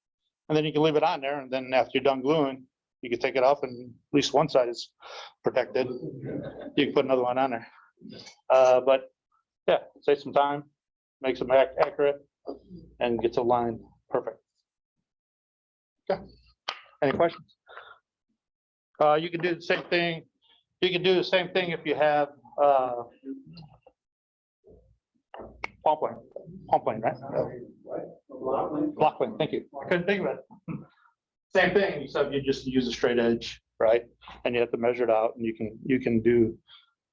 And then you can leave it on there, and then after you're done gluing, you can take it off and at least one side is protected. You can put another one on there. But yeah, save some time, makes them accurate, and gets a line perfect. Okay. Any questions? You can do the same thing. You can do the same thing if you have palm plane, right? Block plane, thank you. I couldn't think of it. Same thing, except you just use a straight edge, right? And you have to measure it out, and you can do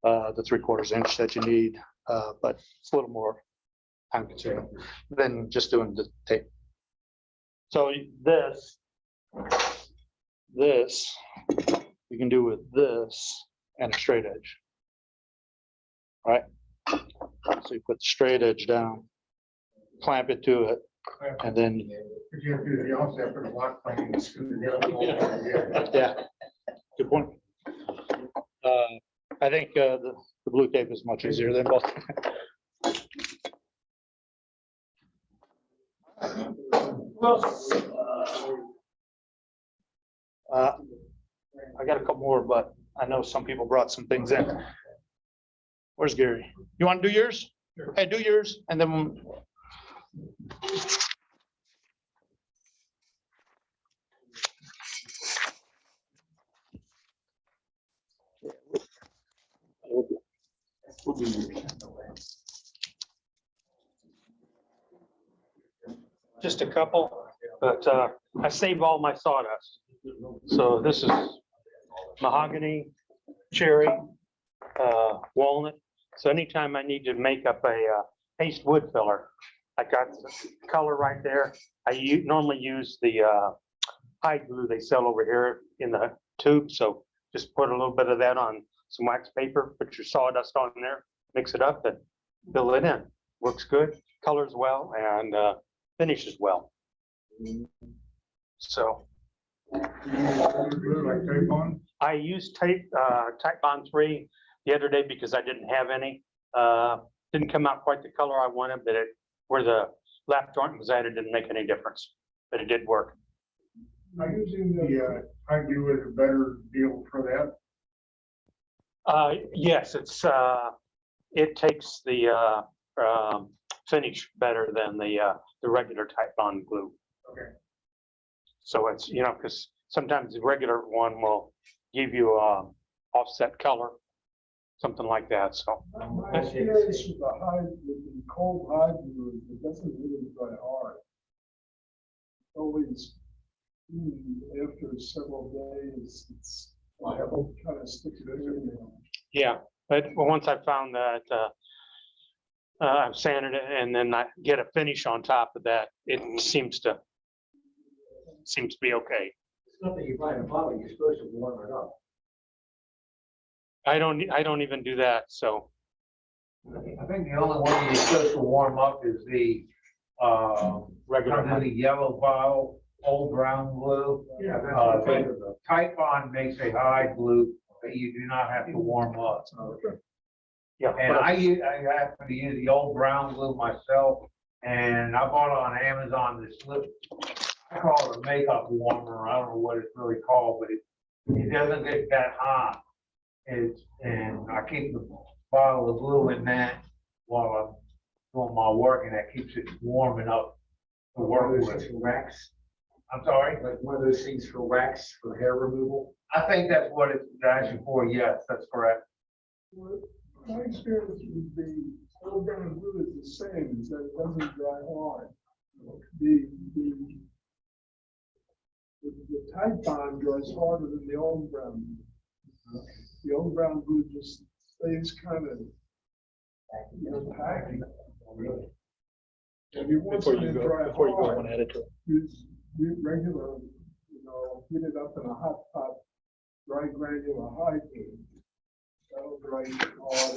the 3/4 inch that you need, but it's a little more time consuming than just doing the tape. So this you can do with this and a straight edge, right? So you put the straight edge down, clamp it to it, and then You also have to put a block plane and screw it together. yeah, good point. I think the blue tape is much easier than both. I got a couple more, but I know some people brought some things in. Where's Gary? You want to do yours? Hey, do yours, and then we'll do yours. Just a couple, but I save all my sawdust. So this is mahogany, cherry, walnut. So anytime I need to make up a paste wood filler, I got the color right there. I normally use the hide glue they sell over here in the tube. So just put a little bit of that on some wax paper, put your sawdust on there, mix it up and fill it in. Works good, colors well, and finishes well. So I used tape, Type Bond 3 the other day because I didn't have any. Didn't come out quite the color I wanted, but where the lap joint was at, it didn't make any difference, but it did work. I'm using the, I do it a better deal for that. Yes, it takes the, finish better than the regular type bond glue. Okay. So it's, because sometimes the regular one will give you a offset color, something like that, so. My experience with the hide, with the cold hide glue, is it doesn't really dry hard. Always, after several days, it's kind of sticks to it. Yeah, but once I found that, I've sanded it and then I get a finish on top of that, it seems to be okay. It's nothing you buy in a bottle, you're supposed to warm it up. I don't even do that, so. I think the only one you're supposed to warm up is the, regular, the yellow vial, old brown glue. Yeah. The Typhon makes a hide glue that you do not have to warm up. Yeah. And I happen to use the old brown glue myself, and I bought on Amazon this I call it a makeup warmer. I don't know what it's really called, but it doesn't get that hot. And I keep the bottle of glue in that while I'm doing my work, and that keeps it warm enough to work with. Wax, I'm sorry? like one of those things for wax, for hair removal. I think that's what it's actually for. Yes, that's correct. My experience with the old brown glue is the same, is that it doesn't dry hard. The Tide Bond dries harder than the old brown glue. The old brown glue just stays kind of, packed. If you want something to dry hard, use regular, heat it up in a hot pot, dry granular hide glue. That'll dry hard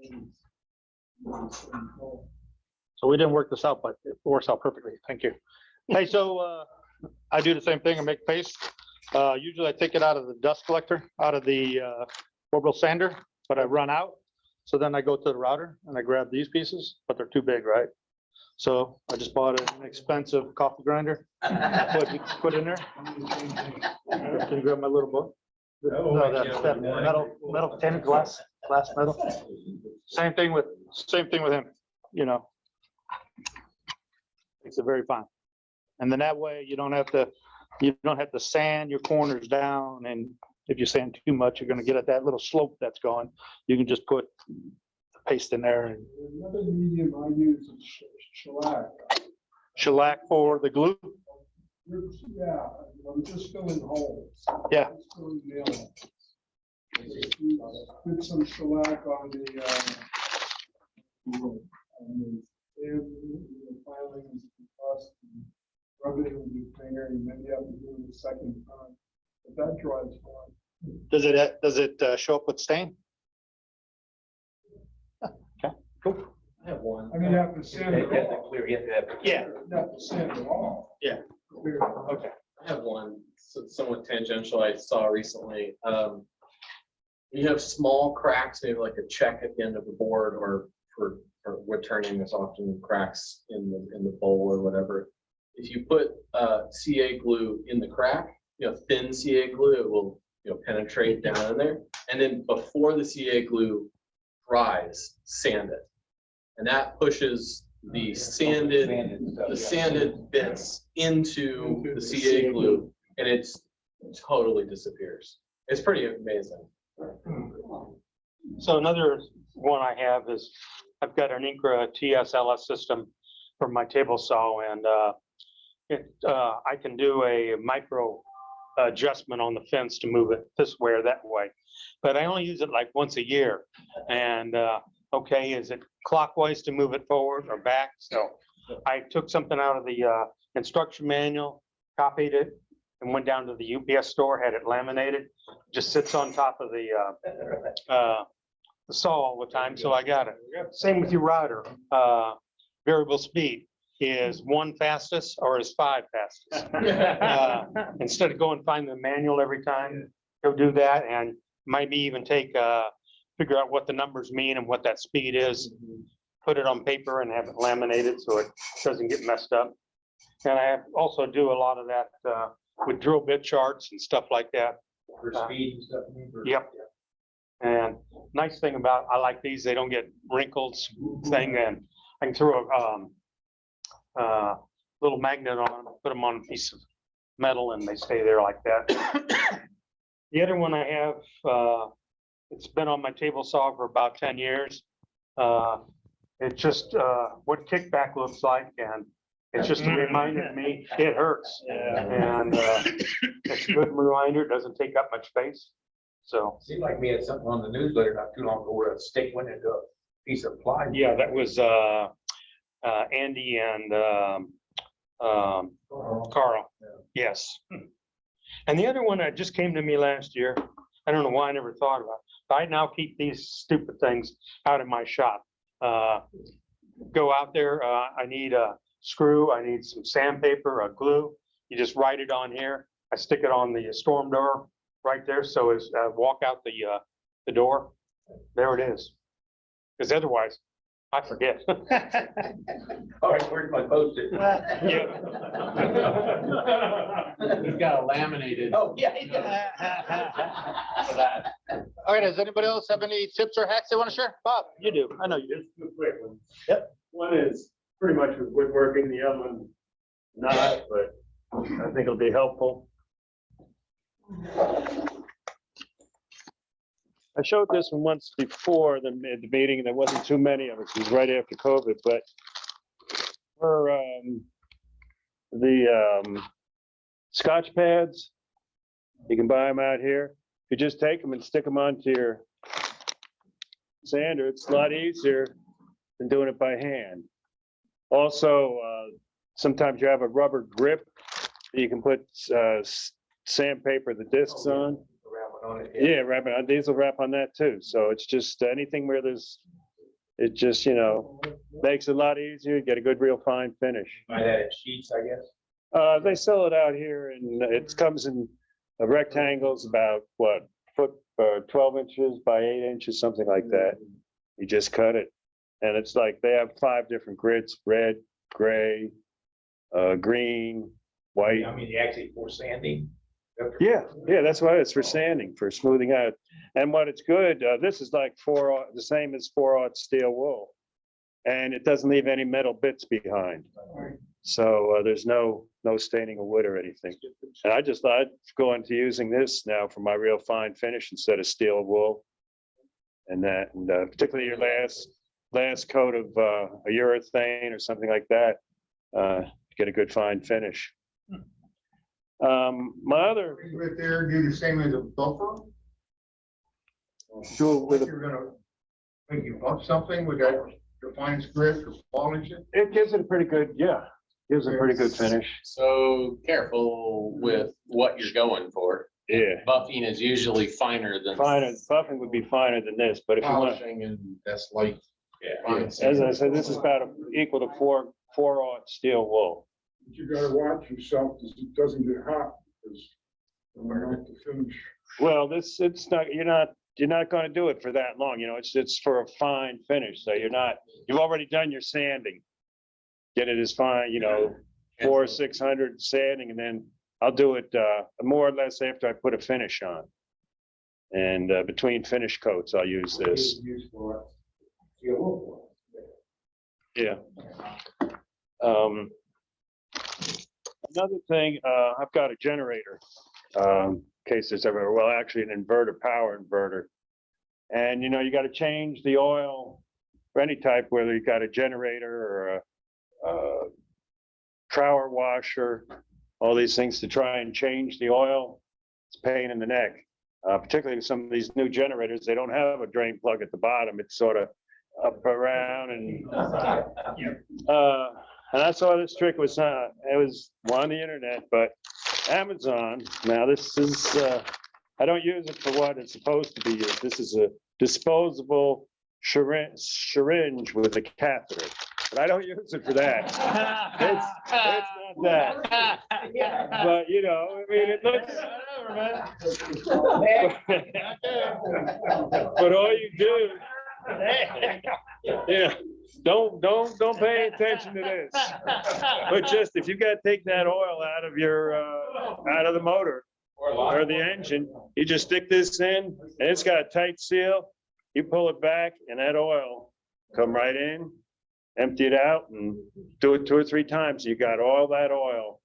and So we didn't work this out, but it works out perfectly. Thank you. Hey, so I do the same thing and make paste. Usually I take it out of the dust collector, out of the orbital sander, but I run out. So then I go to the router and I grab these pieces, but they're too big, right? So I just bought an expensive coffee grinder. Put in there. Can you grab my little book? No, that's that metal tin glass metal. Same thing with him, Makes it very fine. And then that way you don't have to sand your corners down, and if you sand too much, you're gonna get at that little slope that's going. You can just put the paste in there. And another medium I use is shellac. Shellac for the glue? Yeah, I'm just filling holes. Yeah. Just filling nail holes. Put some shellac on the filings, rub it with your finger, and maybe have to do it a second time. But that dries fine. Does it show up with stain? Okay, cool. I have one. I mean, you have to sand it off. Clear, you have to. Yeah. You have to sand it off. Yeah. Clear it off. Okay. I have one somewhat tangential I saw recently. You have small cracks, maybe like a check at the end of the board, or for wood turning, there's often cracks in the bowl or whatever. If you put CA glue in the crack, thin CA glue, it will penetrate down in there. And then before the CA glue dries, sand it, and that pushes the sanded bits into the CA glue, and it totally disappears. It's pretty amazing. So another one I have is, I've got an Incra TSLS system for my table saw, and I can do a micro adjustment on the fence to move it this way or that way. But I only use it like once a year. And okay, is it clockwise to move it forward or back? So I took something out of the instruction manual, copied it, and went down to the UPS store, had it laminated. Just sits on top of the saw all the time, so I got it. Same with your router. Variable speed is 1 fastest or is 5 fastest. Instead of going find the manual every time, he'll do that, and maybe even figure out what the numbers mean and what that speed is, put it on paper and have it laminated so it doesn't get messed up. And I also do a lot of that, with drill bit charts and stuff like that. For speed and stuff. Yep. And nice thing about, I like these, they don't get wrinkles thing, and I can throw a little magnet on them, put them on a piece of metal and they stay there like that. The other one I have, it's been on my table saw for about 10 years. It's just what kickback looks like, and it's just a reminder to me, it hurts. And it's a good reminder, it doesn't take up much space. So. Seemed like we had something on the newsletter not too long ago where a stick went into a piece of plywood. Yeah, that was Andy and Carl. Yes. And the other one that just came to me last year, I don't know why I never thought about it. I now keep these stupid things out of my shop. Go out there, I need a screw, I need some sandpaper, a glue. You just write it on here. I stick it on the storm door right there. So as I walk out the door, there it is. Because otherwise, I forget. All right, where's my Post-it? Yeah. He's got a laminated. Oh, yeah. For that. All right, does anybody else have any tips or hacks they want to share? Bob, you do. I know you do. Just two quick ones. Yep. One is pretty much with woodworking, the other one not, but I think it'll be helpful. I showed this one once before at the meeting, and there wasn't too many of us. It was right after COVID, but for the Scotch pads, you can buy them out here. You just take them and stick them onto your sander. It's a lot easier than doing it by hand. Also, sometimes you have a rubber grip that you can put sandpaper, the discs on. Yeah, wrap it on. These will wrap on that too. So it's just anything where there's, it just, you know, makes it a lot easier. You get a good, real fine finish. Buy that in sheets, I guess. They sell it out here, and it comes in rectangles about what, 12 inches by 8 inches, something like that. You just cut it, and it's like they have 5 different grits: red, gray, green, white. I mean, actually for sanding. Yeah, that's why it's for sanding, for smoothing out. And what it's good, this is like the same as 4/0 steel wool, and it doesn't leave any metal bits behind. So there's no staining of wood or anything. And I just thought I'd go into using this now for my real fine finish instead of steel wool. And that, and particularly your last coat of a urethane or something like that, get a good fine finish. My other. Right there, do the same as a buffer? Do it with You're gonna, when you bump something with that defining script or polish it? It gives it a pretty good, gives a pretty good finish. So careful with what you're going for. Yeah. Buffing is usually finer than. Buffing would be finer than this, but if you want. Polishing, and that's light. Yeah, as I said, this is about equal to 4/0 steel wool. But you gotta watch yourself, because it doesn't get hot, because we're not to finish. Well, it's not, you're not gonna do it for that long, you know, it's for a fine finish, so you've already done your sanding. Get it as fine, you know, 400-600 sanding, and then I'll do it more or less after I put a finish on. And between finish coats, I'll use this. Yeah. Another thing, I've got a generator, in case there's ever, well, actually an inverter, power inverter. And, you know, you got to change the oil for any type, whether you got a generator or a trower washer, all these things to try and change the oil. It's a pain in the neck, particularly with some of these new generators. They don't have a drain plug at the bottom. It's sort of up around and I saw this trick was it was on the internet, but Amazon. Now this is I don't use it for what it's supposed to be used. This is a disposable syringe with a catheter, but I don't use it for that. It's not that. But you know, I mean, it looks. But all you do. Yeah. don't pay attention to this. But just, if you gotta take that oil out of your, out of the motor or the engine, you just stick this in and it's got a tight seal. You pull it back and that oil come right in, empty it out and do it 2 or 3 times. You got all that oil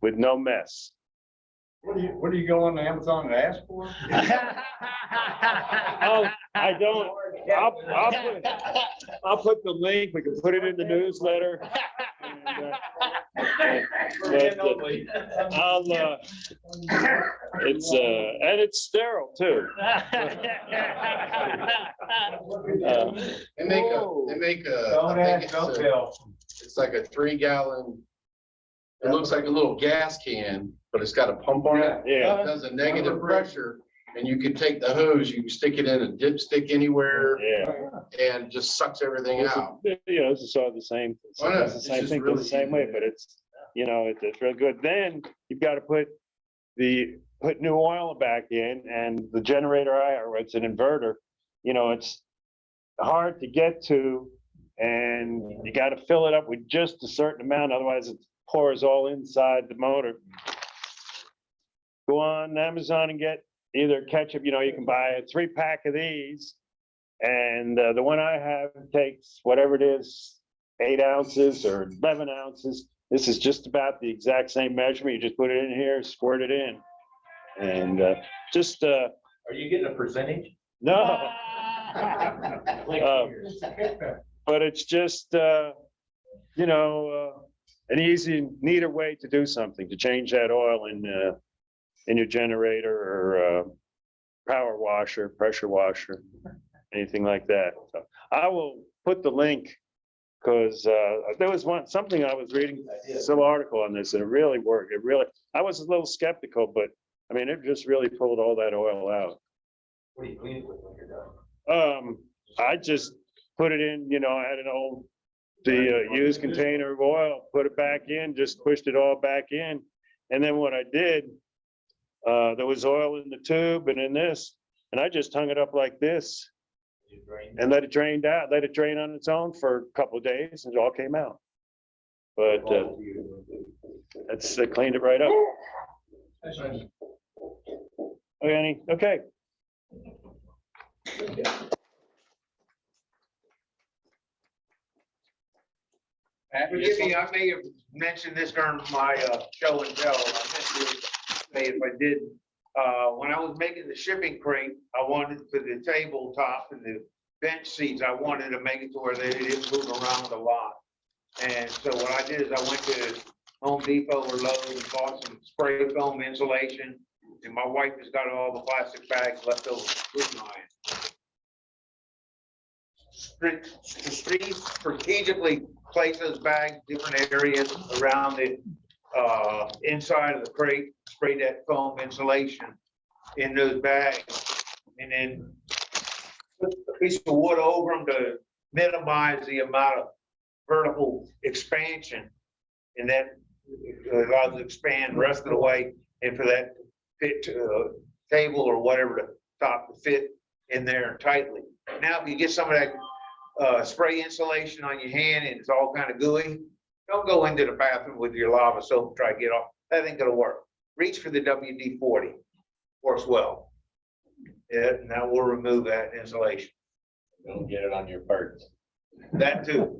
with no mess. What do you go on Amazon and ask for? Oh, I don't, I'll put the link, we can put it in the newsletter. And it's sterile too. They make a, Don't I think ask, it's don't a- tell. it's like a 3-gallon. It looks like a little gas can, but it's got a pump on it. Yeah. It does a negative pressure, and you can take the hose, you can stick it in a dipstick anywhere, Yeah. and just sucks everything out. You know, this is all the same, Oh, yeah, it's the it's same just thing, really it's the same way, but it's, you know, it's real good. Then you've got to put new oil back in, and the generator, or it's an inverter, you know, it's hard to get to, and you got to fill it up with just a certain amount, otherwise it pours all inside the motor. Go on Amazon and get either ketchup, you know, you can buy a 3-pack of these. And the one I have takes whatever it is, 8 ounces or 11 ounces. This is just about the exact same measurement. You just put it in here, squirt it in. And Are you getting a percentage? no. But it's just, you know, an easy, neater way to do something, to change that oil in your generator or power washer, pressure washer, anything like that. So I will put the link, because there was something I was reading, some article on this, and it really worked. I was a little skeptical, but I mean, it just really pulled all that oil out. What do you clean it with when you're done? I just put it in, you know, I had the used container of oil, put it back in, just pushed it all back in. And then what I did, there was oil in the tube and in this, and I just hung it up like this and let it drain on its own for a couple of days, and it all came out. But I cleaned it right up. Okay. Forgive me, I may have mentioned this during my show and tell. I meant to say if I did. When I was making the shipping crate, I wanted for the tabletop and the bench seats, I wanted to make it to where they didn't move around a lot. And so what I did is I went to Home Depot or Lowe's and bought some spray foam insulation. And my wife has got all the plastic bags left over with mine. Strategically place those bags different areas around the inside of the crate, spray that foam insulation in those bags, and then put a piece of wood over them to minimize the amount of vertical expansion, and that allows it to expand the rest of the way, and for that fit table or whatever to top to fit in there tightly. Now, if you get some of that spray insulation on your hand and it's all kind of gooey, don't go into the bathroom with your lava soap and try to get off. That ain't gonna work. Reach for the WD-40. Works well. Yeah, and that will remove that insulation. Don't get it on your parts. That too.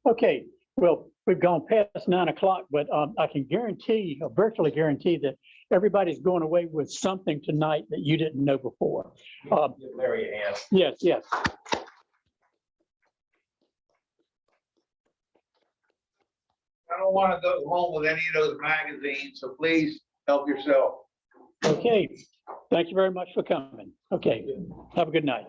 Okay, well, we've gone past 9 o'clock, but I can guarantee, or virtually guarantee, that everybody's going away with something tonight that you didn't know before. Give Larry a hand. Yes. I don't want to go home with any of those magazines, so please help yourself. Okay, thank you very much for coming. Okay, have a good night.